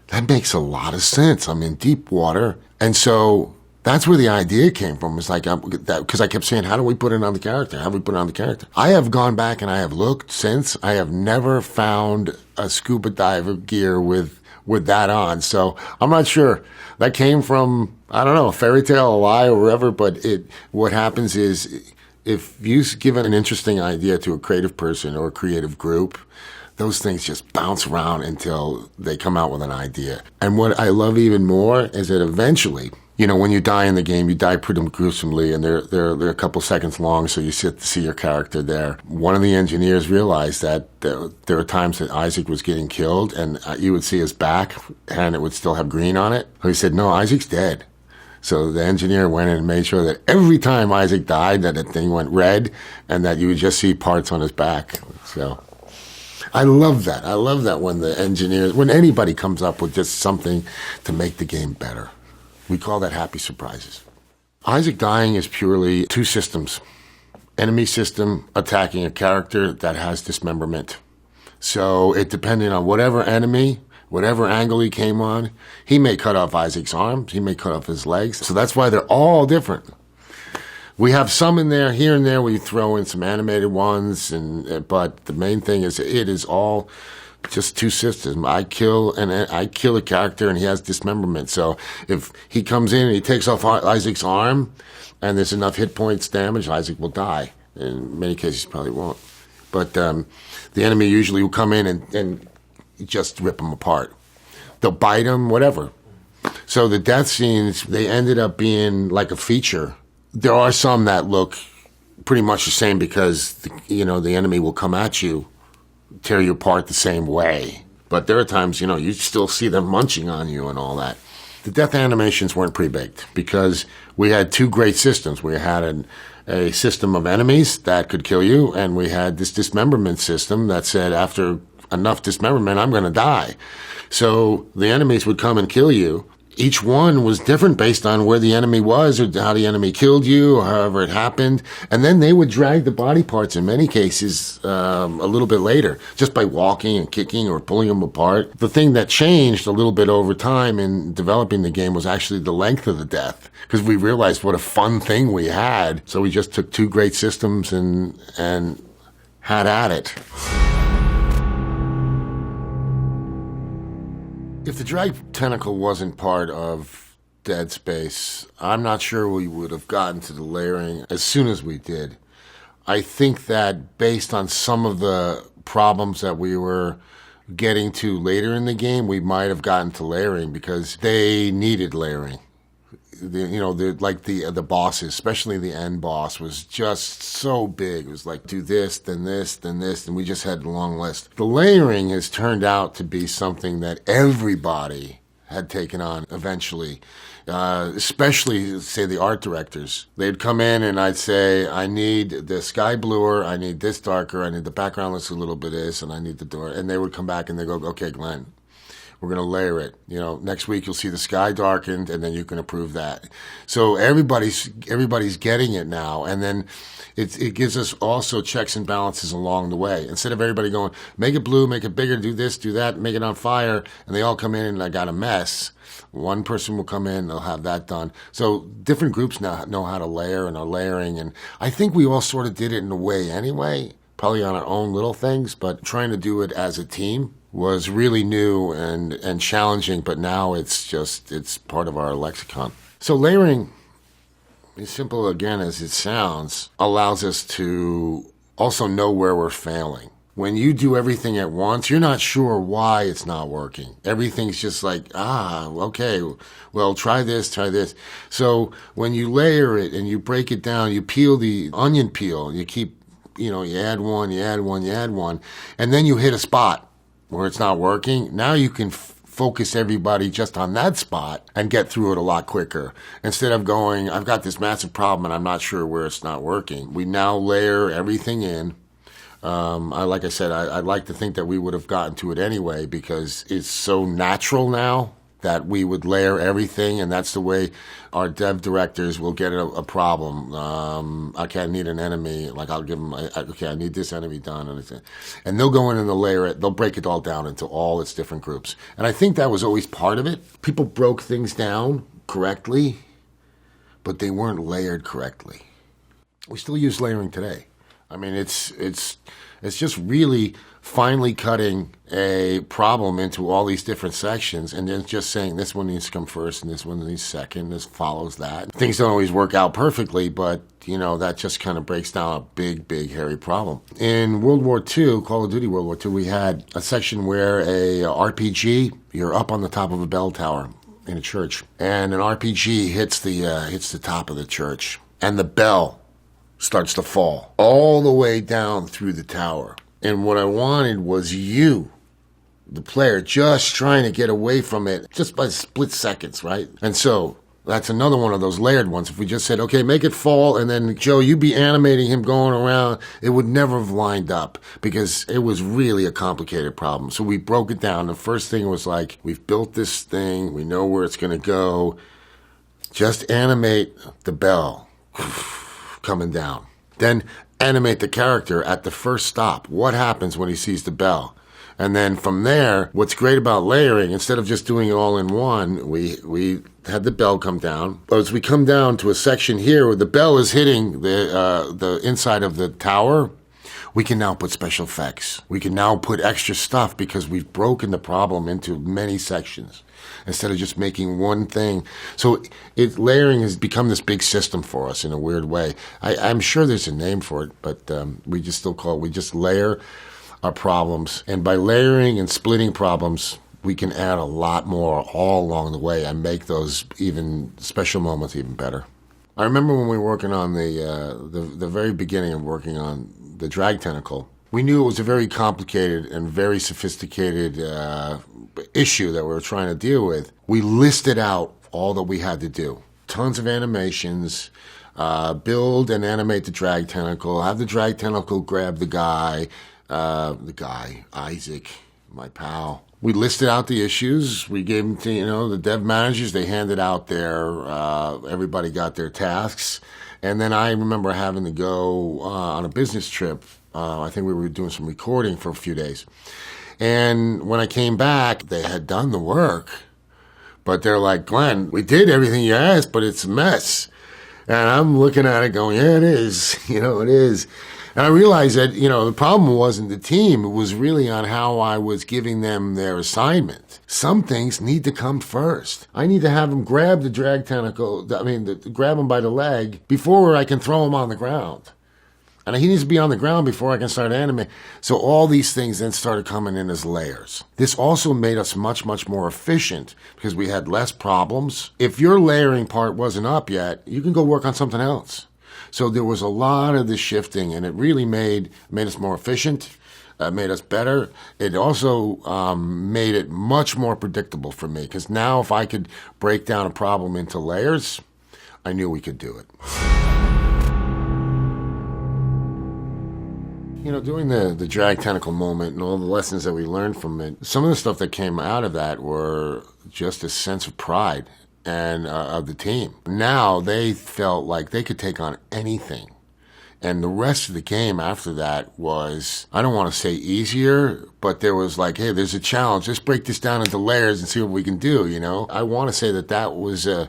that makes a lot of sense. I'm in deep water. And so that's where the idea came from. It's like, because I kept saying, how do we put it on the character? How do we put it on the character? I have gone back and I have looked since. I have never found a scuba diver gear with that on. So I'm not sure. That came from, I don't know, a fairy tale, a lie, or whatever, but what happens is if you give an interesting idea to a creative person or a creative group, those things just bounce around until they come out with an idea. And what I love even more is that eventually, when you die in the game, you die pretty gruesomely, and they're a couple seconds long, so you sit to see your character there. One of the engineers realized that there were times that Isaac was getting killed, and you would see his back, and it would still have green on it. He said, no, Isaac's dead. So the engineer went in and made sure that every time Isaac died, that the thing went red, and that you would just see parts on his back. So I love that. I love that when anybody comes up with just something to make the game better. We call that happy surprises. Isaac dying is purely 2 systems. Enemy system attacking a character that has dismemberment. So it depended on whatever enemy, whatever angle he came on, he may cut off Isaac's arms, he may cut off his legs. So that's why they're all different. We have some in there, here and there, we throw in some animated ones, but the main thing is it is all just two systems. I kill a character and he has dismemberment. So if he comes in and he takes off Isaac's arm and there's enough hit points damage, Isaac will die. In many cases, he probably won't. But the enemy usually will come in and just rip him apart. They'll bite him, whatever. So the death scenes, they ended up being like a feature. There are some that look pretty much the same because, the enemy will come at you, tear you apart the same way. But there are times, you still see them munching on you and all that. The death animations weren't pre-baked because we had two great systems. We had a system of enemies that could kill you, and we had this dismemberment system that said after enough dismemberment, I'm going to die. So the enemies would come and kill you. Each one was different based on where the enemy was or how the enemy killed you or however it happened. And then they would drag the body parts in many cases a little bit later, just by walking and kicking or pulling them apart. The thing that changed a little bit over time in developing the game was actually the length of the death, because we realized what a fun thing we had. So we just took two great systems and had at it. If the drag tentacle wasn't part of Dead Space, I'm not sure we would have gotten to the layering as soon as we did. I think that based on some of the problems that we were getting to later in the game, we might have gotten to layering because they needed layering. The bosses, especially the end boss, was just so big. It was like, do this, then this, then this, and we just had a long list. The layering has turned out to be something that everybody had taken on eventually, especially, say, the art directors. They'd come in and I'd say, I need the sky bluer, I need this darker, I need the background looks a little bit this, and I need the door. And they would come back and they go, okay, Glenn, we're going to layer it. Next week you'll see the sky darkened, and then you can approve that. So everybody's getting it now, and then it gives us also checks and balances along the way. Instead of everybody going, make it blue, make it bigger, do this, do that, make it on fire, and they all come in and I got a mess. One person will come in, they'll have that done. So different groups now know how to layer and are layering, and I think we all sort of did it in a way anyway, probably on our own little things, but trying to do it as a team was really new and challenging, but now it's part of our lexicon. So layering, as simple again as it sounds, allows us to also know where we're failing. When you do everything at once, you're not sure why it's not working. Everything's just like, okay, well, try this, try this. So when you layer it and you break it down, you peel the onion peel, you keep, you add one, you add one, you add one, and then you hit a spot where it's not working. Now you can focus everybody just on that spot and get through it a lot quicker. Instead of going, I've got this massive problem and I'm not sure where it's not working. We now layer everything in. Like I said, I'd like to think that we would have gotten to it anyway because it's so natural now that we would layer everything, and that's the way our dev directors will get a problem. Okay, I need an enemy. Like I'll give them, okay, I need this enemy done, and they'll go in and they'll layer it. They'll break it all down into all its different groups, and I think that was always part of it. People broke things down correctly, but they weren't layered correctly. We still use layering today. I mean, it's just really finely cutting a problem into all these different sections and then just saying this one needs to come first and this one needs second, this follows that. Things don't always work out perfectly, but, that just kind of breaks down a big, big, hairy problem. In World War II, Call of Duty World War II, we had a section where a RPG, you're up on the top of a bell tower in a church, and an RPG hits the top of the church, and the bell starts to fall all the way down through the tower. And what I wanted was you, the player, just trying to get away from it just by split seconds, right? And so that's another one of those layered ones. If we just said, okay, make it fall, and then, Joe, you be animating him going around, it would never have lined up because it was really a complicated problem. So we broke it down. The first thing was like, we've built this thing. We know where it's going to go. Just animate the bell coming down. Then animate the character at the first stop. What happens when he sees the bell? And then from there, what's great about layering, instead of just doing it all in one, we had the bell come down. But as we come down to a section here where the bell is hitting the inside of the tower, we can now put special effects. We can now put extra stuff because we've broken the problem into many sections instead of just making one thing. So layering has become this big system for us in a weird way. I'm sure there's a name for it, but we just still call it, we just layer our problems. And by layering and splitting problems, we can add a lot more all along the way and make those even special moments even better. I remember when we were working on the very beginning of working on the drag tentacle, we knew it was a very complicated and very sophisticated issue that we were trying to deal with. We listed out all that we had to do. Tons of animations, build and animate the drag tentacle, have the drag tentacle grab the guy, Isaac, my pal. We listed out the issues. We gave them to, the dev managers. They handed out everybody got their tasks. And then I remember having to go on a business trip. I think we were doing some recording for a few days. And when I came back, they had done the work. But they're like, Glenn, we did everything you asked, but it's a mess. And I'm looking at it going, yeah, it is. It is. And I realized that, the problem wasn't the team. It was really on how I was giving them their assignment. Some things need to come first. I need to have them grab the drag tentacle, grab him by the leg before I can throw him on the ground. And he needs to be on the ground before I can start animating. So all these things then started coming in as layers. This also made us much, much more efficient because we had less problems. If your layering part wasn't up yet, you can go work on something else. So there was a lot of this shifting, and it really made us more efficient, made us better. It also made it much more predictable for me, because now if I could break down a problem into layers, I knew we could do it. Doing the drag tentacle moment and all the lessons that we learned from it, some of the stuff that came out of that were just a sense of pride and of the team. Now they felt like they could take on anything. And the rest of the game after that was, I don't want to say easier, but there was like, hey, there's a challenge. Let's break this down into layers and see what we can do, I want to say that was a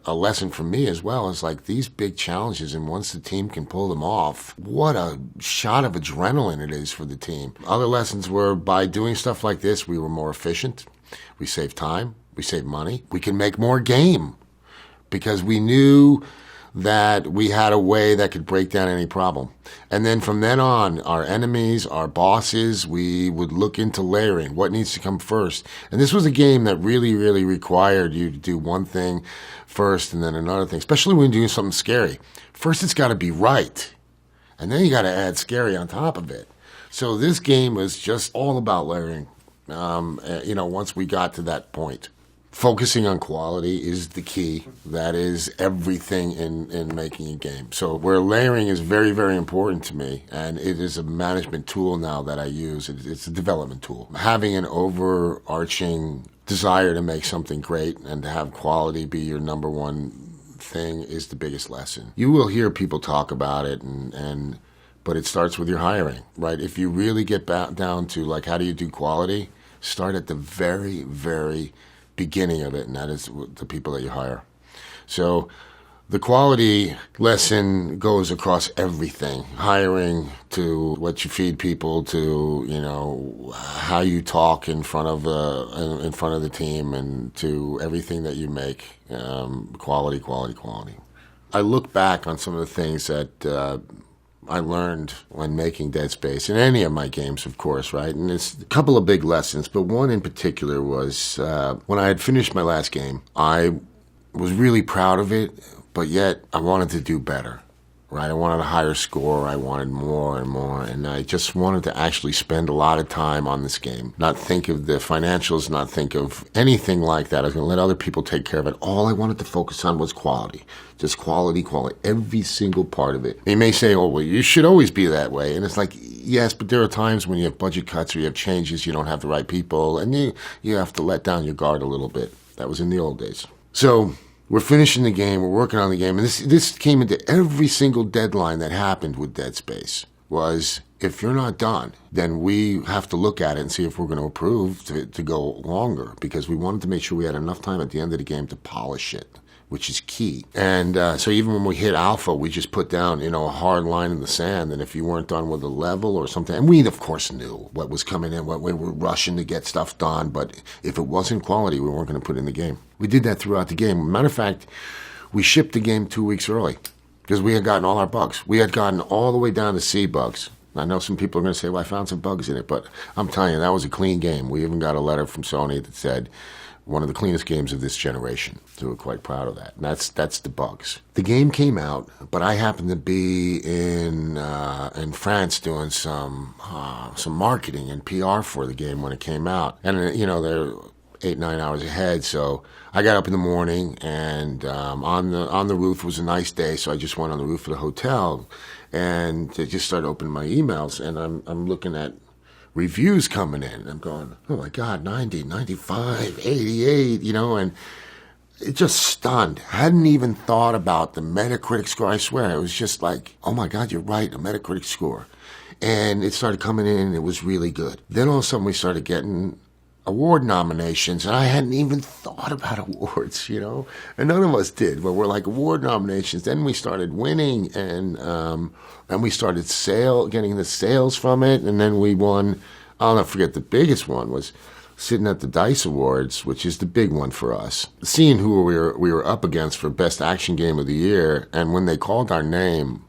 lesson for me as well. It's like these big challenges, and once the team can pull them off, what a shot of adrenaline it is for the team. Other lessons were, by doing stuff like this, we were more efficient. We saved time. We saved money. We can make more game because we knew that we had a way that could break down any problem. And then from then on, our enemies, our bosses, we would look into layering. What needs to come first? And this was a game that really, really required you to do one thing first and then another thing, especially when you're doing something scary. First, it's got to be right. And then you got to add scary on top of it. So this game was just all about layering, once we got to that point. Focusing on quality is the key. That is everything in making a game. So where layering is very, very important to me, and it is a management tool now that I use. It's a development tool. Having an overarching desire to make something great and to have quality be your number one thing is the biggest lesson. You will hear people talk about it, but it starts with your hiring, right? If you really get down to like, how do you do quality? Start at the very, very beginning of it, and that is the people that you hire. So the quality lesson goes across everything, hiring to what you feed people to, how you talk in front of the team, and to everything that you make. Quality. I look back on some of the things that I learned when making Dead Space, in any of my games, of course, right? And it's a couple of big lessons, but one in particular was when I had finished my last game, I was really proud of it, but yet I wanted to do better, right? I wanted a higher score, I wanted more and more, and I just wanted to actually spend a lot of time on this game, not think of the financials, not think of anything like that. I was going to let other people take care of it. All I wanted to focus on was quality. Just quality, every single part of it. You may say, oh, well, you should always be that way. And it's like, yes, but there are times when you have budget cuts or you have changes, you don't have the right people, and you have to let down your guard a little bit. That was in the old days. So we're finishing the game, we're working on the game, and this came into every single deadline that happened with Dead Space, was if you're not done, then we have to look at it and see if we're going to approve to go longer, because we wanted to make sure we had enough time at the end of the game to polish it. which is key. And so even when we hit alpha, we just put down, a hard line in the sand. And if you weren't done with a level or something, and we, of course, knew what was coming in, what we were rushing to get stuff done. But if it wasn't quality, we weren't going to put it in the game. We did that throughout the game. Matter of fact, we shipped the game 2 weeks early because we had gotten all our bugs. We had gotten all the way down to C bugs. I know some people are going to say, well, I found some bugs in it. But I'm telling you, that was a clean game. We even got a letter from Sony that said, one of the cleanest games of this generation. So we're quite proud of that. And that's the bugs. The game came out, but I happened to be in France doing some marketing and PR for the game when it came out. And they're 8-9 hours ahead, so I got up in the morning, and on the roof, it was a nice day, so I just went on the roof of the hotel, and I just started opening my emails, and I'm looking at reviews coming in. I'm going, oh my God, 90, 95, 88, and it just stunned. Hadn't even thought about the Metacritic score, I swear. It was just like, oh my God, you're right, a Metacritic score. And it started coming in, and it was really good. Then all of a sudden we started getting award nominations, and I hadn't even thought about awards, and none of us did, but we're like award nominations. Then we started winning, and we started getting the sales from it, and then we won. I'll never forget, the biggest one was sitting at the DICE Awards, which is the big one for us, seeing who we were up against for Best Action Game of the Year, and when they called our name,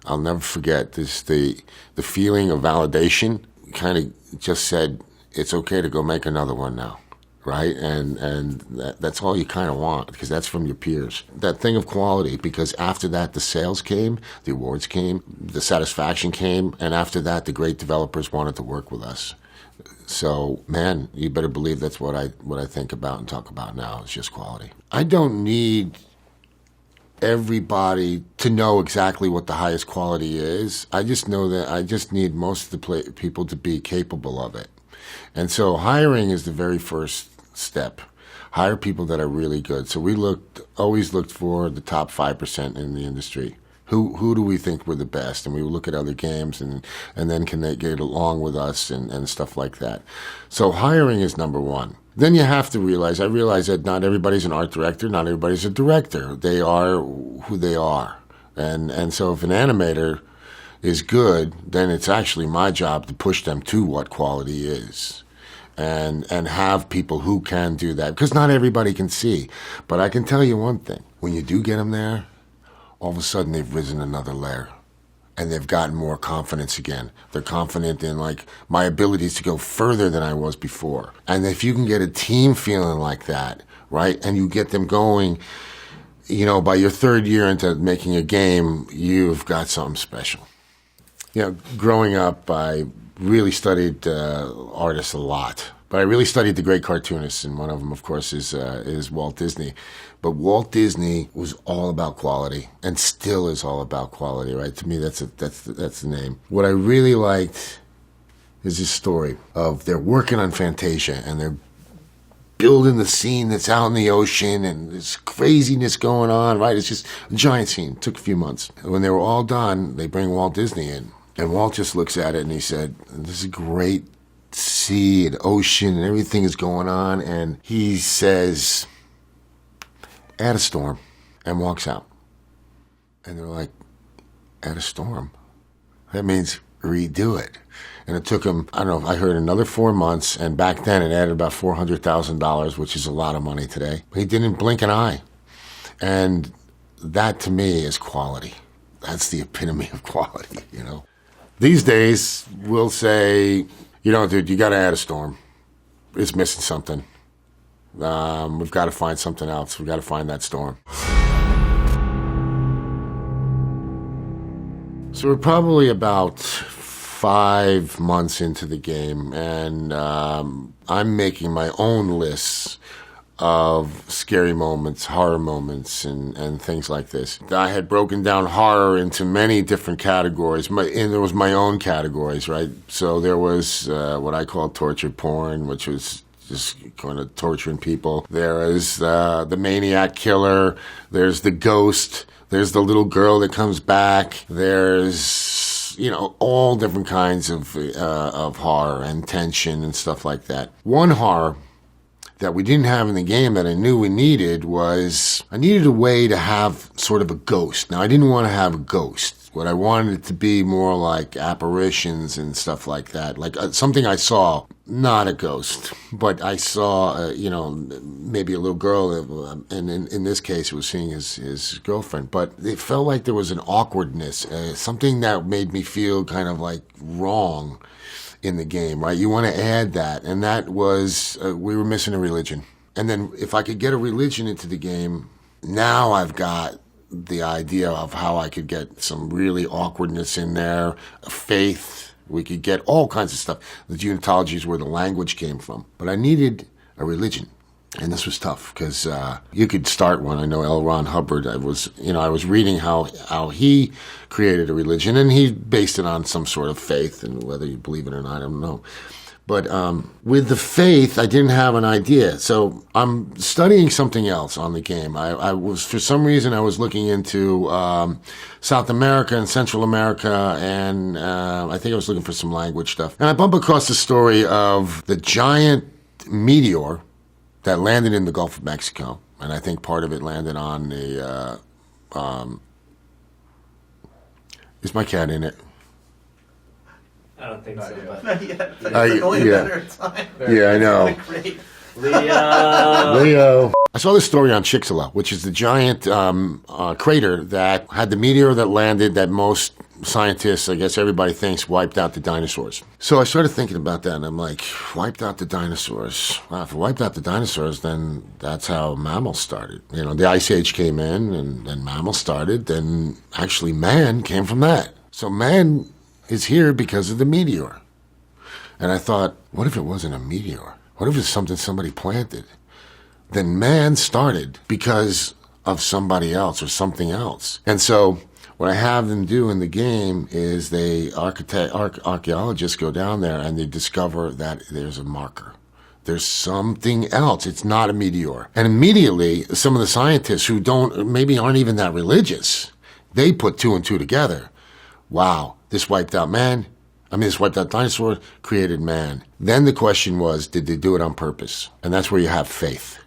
I'll never forget this, the feeling of validation kind of just said, it's okay to go make another one now, right? And that's all you kind of want, because that's from your peers. That thing of quality, because after that, the sales came, the awards came, the satisfaction came, and after that, the great developers wanted to work with us. So, man, you better believe that's what I think about and talk about now. It's just quality. I don't need everybody to know exactly what the highest quality is. I just know that I just need most of the people to be capable of it. And so hiring is the very first step. Hire people that are really good. So we always looked for the top 5% in the industry. Who do we think were the best? And we would look at other games, and then can they get along with us and stuff like that. So hiring is number one. Then you have to realize, I realize that not everybody's an art director, not everybody's a director. They are who they are. And so if an animator is good, then it's actually my job to push them to what quality is. And have people who can do that. Because not everybody can see. But I can tell you one thing. When you do get them there, all of a sudden they've risen another layer. And they've gotten more confidence again. They're confident in, like, my abilities to go further than I was before. And if you can get a team feeling like that, right, and you get them going, by your third year into making a game, you've got something special. Growing up, I really studied artists a lot. But I really studied the great cartoonists, and one of them, of course, is Walt Disney. But Walt Disney was all about quality, and still is all about quality, right? To me, that's the name. What I really liked is this story of they're working on Fantasia, and they're building the scene that's out in the ocean, and there's craziness going on, right? It's just a giant scene. It took a few months. When they were all done, they bring Walt Disney in, and Walt just looks at it, and he said, this is great. Sea and ocean and everything is going on, and he says, add a storm, and walks out. And they're like, add a storm? That means redo it. And it took him, I don't know, I heard another 4 months, and back then it added about $400,000, which is a lot of money today. But he didn't blink an eye. And that to me is quality. That's the epitome of quality, These days, we'll say, dude, you got to add a storm. It's missing something. We've got to find something else. We've got to find that storm. So we're probably about 5 months into the game, and I'm making my own lists of scary moments, horror moments, and things like this. I had broken down horror into many different categories, and there was my own categories, right? So there was what I call torture porn, which was just kind of torturing people. There is the maniac killer. There's the ghost. There's the little girl that comes back. There's, all different kinds of horror and tension and stuff like that. One horror that we didn't have in the game that I knew we needed was I needed a way to have sort of a ghost. Now, I didn't want to have a ghost. What I wanted it to be more like apparitions and stuff like that, like something I saw, not a ghost, but I saw, maybe a little girl, and in this case, it was seeing his girlfriend. But it felt like there was an awkwardness, something that made me feel kind of like wrong in the game, right? You want to add that, and that was, we were missing a religion. And then if I could get a religion into the game, now I've got the idea of how I could get some really awkwardness in there, faith. We could get all kinds of stuff. The unitology is where the language came from. But I needed a religion. And this was tough because you could start one. I know L. Ron Hubbard, I was reading how he created a religion, and he based it on some sort of faith, and whether you believe it or not, I don't know. But with the faith, I didn't have an idea. So I'm studying something else on the game. I was, for some reason, I was looking into South America and Central America, and I think I was looking for some language stuff. And I bump across the story of the giant meteor that landed in the Gulf of Mexico. And I think part of it landed on the... is my cat in it? I don't think so, but... Not yet. It's only a matter of time. Yeah, I know. Great. Leo. I saw this story on Chicxulub, which is the giant crater that had the meteor that landed that most scientists, I guess everybody thinks, wiped out the dinosaurs. So I started thinking about that, and I'm like, wiped out the dinosaurs. Wow, if it wiped out the dinosaurs, then that's how mammals started. You know, the Ice Age came in, and then mammals started, then actually man came from that. So man is here because of the meteor. And I thought, what if it wasn't a meteor? What if it's something somebody planted? Then man started because of somebody else or something else. And so what I have them do in the game is archaeologists go down there and they discover that there's a marker. There's something else. It's not a meteor. And immediately, some of the scientists who maybe aren't even that religious, they put two and two together. Wow, this wiped out dinosaur, created man. Then the question was, did they do it on purpose? And that's where you have faith.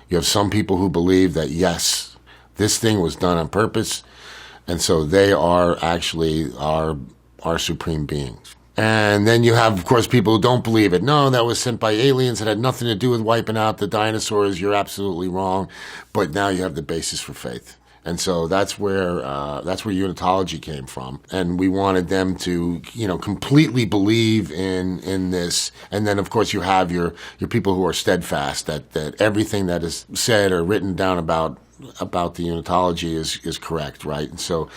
You have some people who believe that, yes, this thing was done on purpose, and so they are actually our supreme beings. And then you have, of course, people who don't believe it. No, that was sent by aliens. It had nothing to do with wiping out the dinosaurs. You're absolutely wrong. But now you have the basis for faith. And so that's where unitology came from. And we wanted them to, completely believe in this. And then, of course, you have your people who are steadfast, that everything that is said or written down about the unitology is correct, right? And so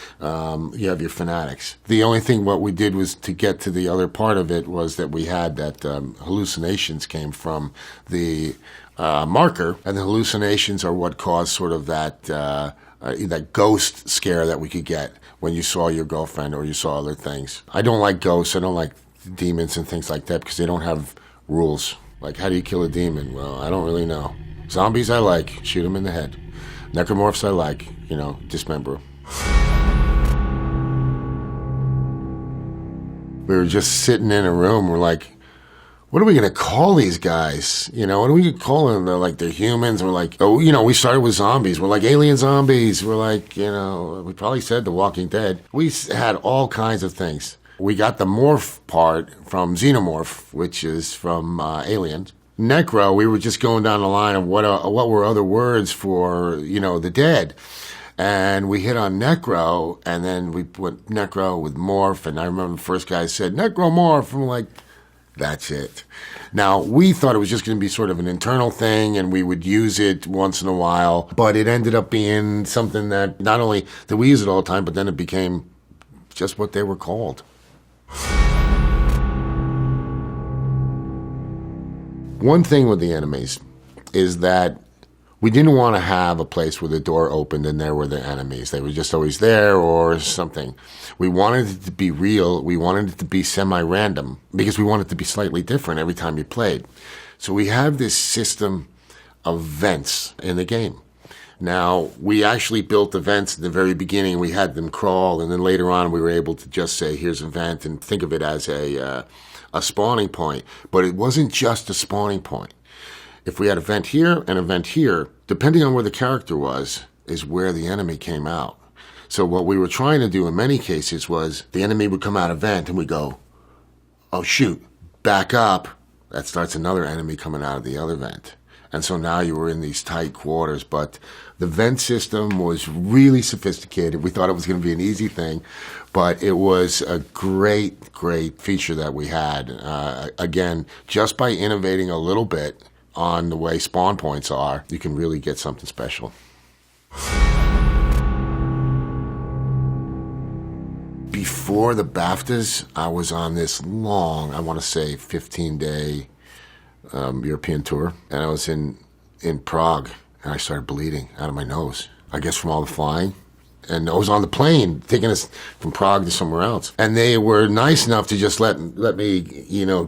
you have your fanatics. The only thing what we did was to get to the other part of it was that we had that hallucinations came from the marker, and the hallucinations are what caused sort of that ghost scare that we could get when you saw your girlfriend or you saw other things. I don't like ghosts. I don't like demons and things like that because they don't have rules. Like, how do you kill a demon? Well, I don't really know. Zombies I like. Shoot them in the head. Necromorphs I like. Dismember. We were just sitting in a room. We're like, what are we going to call these guys? What are we going to call them? They're like, they're humans. We're like, we started with zombies. We're like alien zombies. We're like, we probably said The Walking Dead. We had all kinds of things. We got the morph part from Xenomorph, which is from Alien. Necro, we were just going down the line of what were other words for, the dead. And we hit on necro, and then we put necro with morph, and I remember the first guy said, necromorph, and we're like, that's it. Now, we thought it was just going to be sort of an internal thing, and we would use it once in a while, but it ended up being something that not only did we use it all the time, but then it became just what they were called. One thing with the enemies is that we didn't want to have a place where the door opened and there were the enemies. They were just always there or something. We wanted it to be real. We wanted it to be semi-random because we wanted it to be slightly different every time you played. So we have this system of vents in the game. Now, we actually built the vents in the very beginning. We had them crawl, and then later on we were able to just say, here's a vent, and think of it as a spawning point. But it wasn't just a spawning point. if we had a vent here and a vent here, depending on where the character was, is where the enemy came out. So what we were trying to do in many cases was the enemy would come out of vent and we go, oh shoot, back up. That starts another enemy coming out of the other vent. And so now you were in these tight quarters, but the vent system was really sophisticated. We thought it was going to be an easy thing, but it was a great, great feature that we had. Again, just by innovating a little bit on the way spawn points are, you can really get something special. Before the BAFTAs, I was on this long, I want to say 15-day European tour, and I was in Prague, and I started bleeding out of my nose, I guess from all the flying. And I was on the plane taking us from Prague to somewhere else, and they were nice enough to just let me,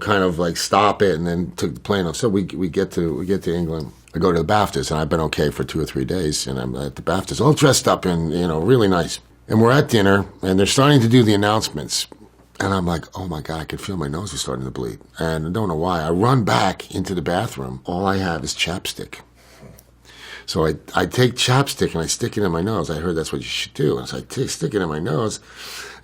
kind of like stop it, and then took the plane off. So we get to England. I go to the BAFTAs, and I've been okay for 2 or 3 days, and I'm at the BAFTAs, all dressed up and really nice. And we're at dinner, and they're starting to do the announcements. And I'm like, oh my God, I can feel my nose is starting to bleed. And I don't know why. I run back into the bathroom. All I have is chapstick. So I take chapstick and I stick it in my nose. I heard that's what you should do. And so I stick it in my nose.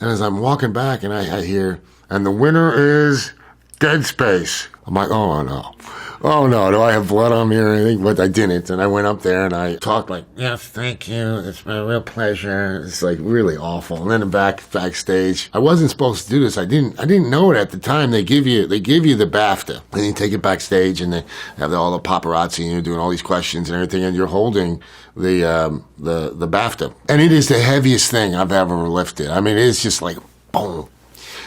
And as I'm walking back, and I hear, and the winner is Dead Space. I'm like, oh no. Oh no, do I have blood on me or anything? But I didn't. And I went up there and I talked like, yes, thank you. It's been a real pleasure. It's like really awful. And then backstage, I wasn't supposed to do this. I didn't know it at the time. They give you the BAFTA, and you take it backstage, and they have all the paparazzi, and you're doing all these questions and everything, and you're holding the BAFTA. And it is the heaviest thing I've ever lifted. I mean, it's just like boom.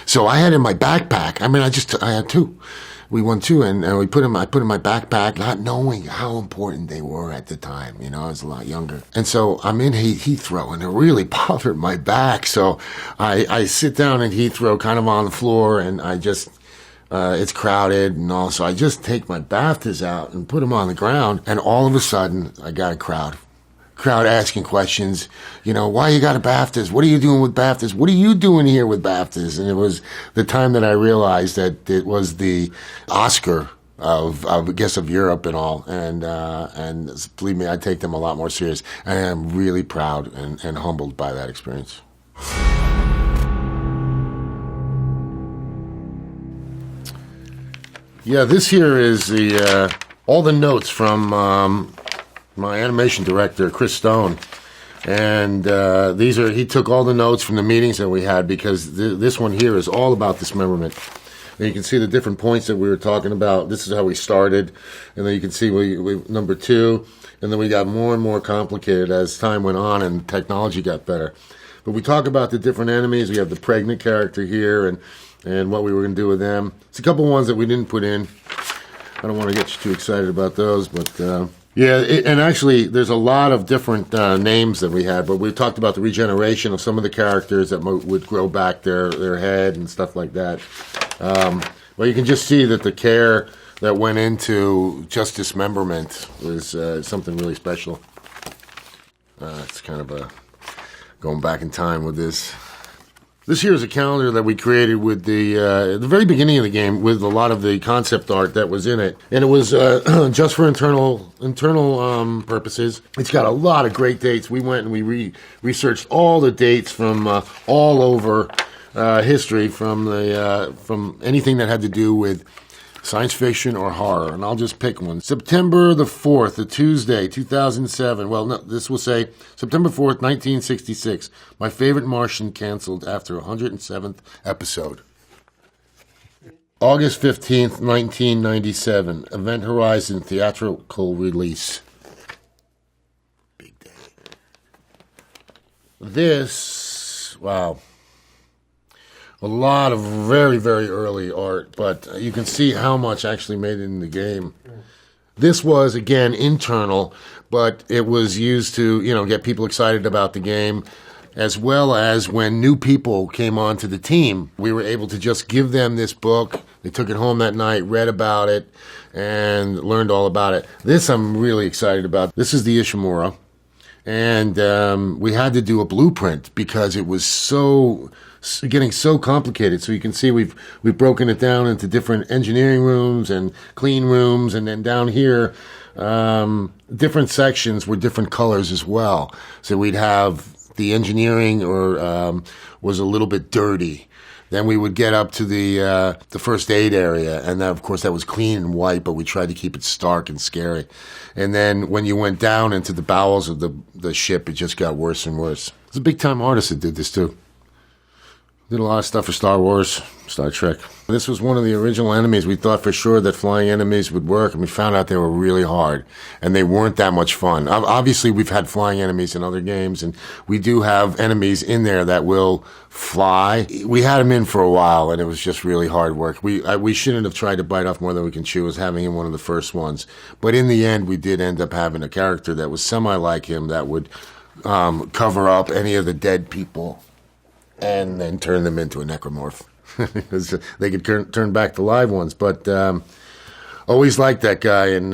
So I had in my backpack. I mean, I had 2. We won 2, and I put in my backpack, not knowing how important they were at the time. I was a lot younger. And so I'm in Heathrow, and it really bothered my back. So I sit down in Heathrow, kind of on the floor, and I just, it's crowded and all. So I just take my BAFTAs out and put them on the ground, and all of a sudden, I got a crowd asking questions, why you got a BAFTAs? What are you doing with BAFTAs? What are you doing here with BAFTAs? And it was the time that I realized that it was the Oscar of Europe and all. And believe me, I take them a lot more serious. And I'm really proud and humbled by that experience. Yeah, this here is all the notes from my animation director, Chris Stone. And he took all the notes from the meetings that we had, because this one here is all about dismemberment. And you can see the different points that we were talking about. This is how we started. And then you can see we number 2. And then we got more and more complicated as time went on and technology got better. But we talk about the different enemies. We have the pregnant character here and what we were going to do with them. It's a couple ones that we didn't put in. I don't want to get you too excited about those, but... and actually, there's a lot of different names that we had, but we talked about the regeneration of some of the characters that would grow back their head and stuff like that. Well, you can just see that the care that went into just dismemberment was something really special. It's kind of going back in time with this. This here is a calendar that we created with the very beginning of the game, with a lot of the concept art that was in it, and it was just for internal purposes. It's got a lot of great dates. We went and we researched all the dates from all over history, from anything that had to do with science fiction or horror, and I'll just pick one. September the 4th, a Tuesday, 2007. Well, no, this will say September 4th, 1966. My favorite Martian canceled after 107th episode. August 15th, 1997. Event Horizon theatrical release. Big day. This, wow. A lot of very, very early art, but you can see how much actually made it in the game. This was, again, internal, but it was used to, get people excited about the game, as well as when new people came onto the team, we were able to just give them this book. They took it home that night, read about it, and learned all about it. This I'm really excited about. This is the Ishimura, and we had to do a blueprint because it was getting so complicated. So you can see we've broken it down into different engineering rooms and clean rooms, and then down here different sections were different colors as well. So we'd have the engineering was a little bit dirty. Then we would get up to the first aid area, and that, of course, that was clean and white, but we tried to keep it stark and scary. And then when you went down into the bowels of the ship, it just got worse and worse. There's a big-time artist that did this, too. Did a lot of stuff for Star Wars, Star Trek. This was one of the original enemies. We thought for sure that flying enemies would work, and we found out they were really hard, and they weren't that much fun. Obviously, we've had flying enemies in other games, and we do have enemies in there that will fly. We had them in for a while, and it was just really hard work. We shouldn't have tried to bite off more than we can chew as having him one of the first ones. But in the end, we did end up having a character that was semi-like him that would cover up any of the dead people and then turn them into a necromorph. They could turn back the live ones, but always liked that guy, and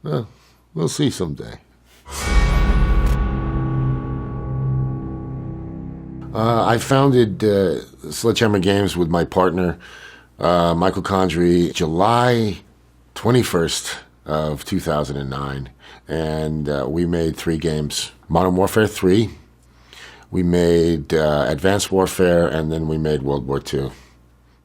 well, we'll see someday. I founded Sledgehammer Games with my partner, Michael Condrey, July 21st of 2009, and we made 3 games. Modern Warfare 3, we made Advanced Warfare, and then we made World War II.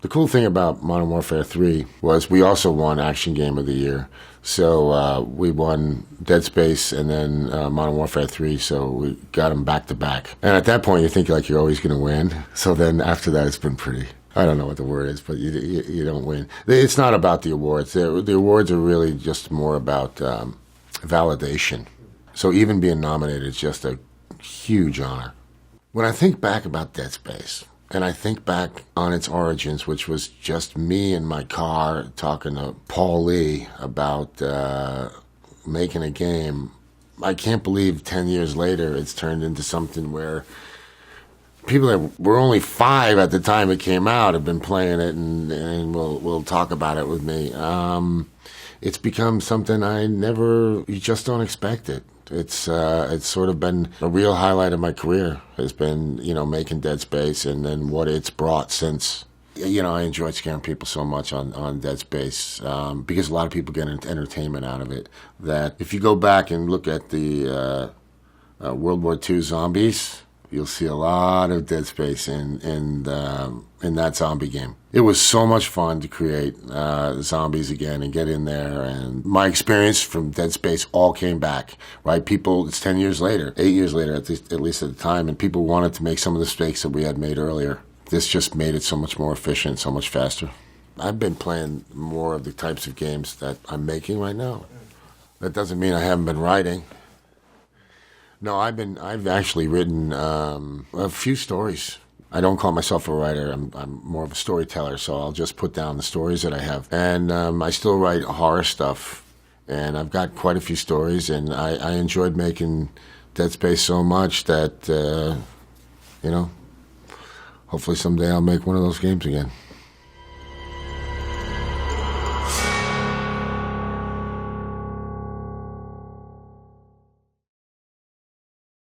The cool thing about Modern Warfare 3 was we also won Action Game of the Year. So we won Dead Space and then Modern Warfare 3, so we got them back to back. And at that point, you think like you're always going to win. So then after that, it's been pretty, I don't know what the word is, but you don't win. It's not about the awards. The awards are really just more about validation. So even being nominated is just a huge honor. When I think back about Dead Space, and I think back on its origins, which was just me in my car talking to Paul Lee about making a game, I can't believe 10 years later it's turned into something where people that were only 5 at the time it came out have been playing it and will talk about it with me. It's become something you just don't expect it. It's sort of been a real highlight of my career, has been, making Dead Space and then what it's brought since. I enjoyed scaring people so much on Dead Space because a lot of people get entertainment out of it, that if you go back and look at the World War II zombies, you'll see a lot of Dead Space in that zombie game. It was so much fun to create zombies again and get in there. And my experience from Dead Space all came back, right? People, it's 10 years later, 8 years later, at least at the time, and people wanted to make some of the mistakes that we had made earlier. This just made it so much more efficient, so much faster. I've been playing more of the types of games that I'm making right now. That doesn't mean I haven't been writing. No, I've actually written a few stories. I don't call myself a writer. I'm more of a storyteller, so I'll just put down the stories that I have. And I still write horror stuff, and I've got quite a few stories, and I enjoyed making Dead Space so much that, hopefully someday I'll make one of those games again.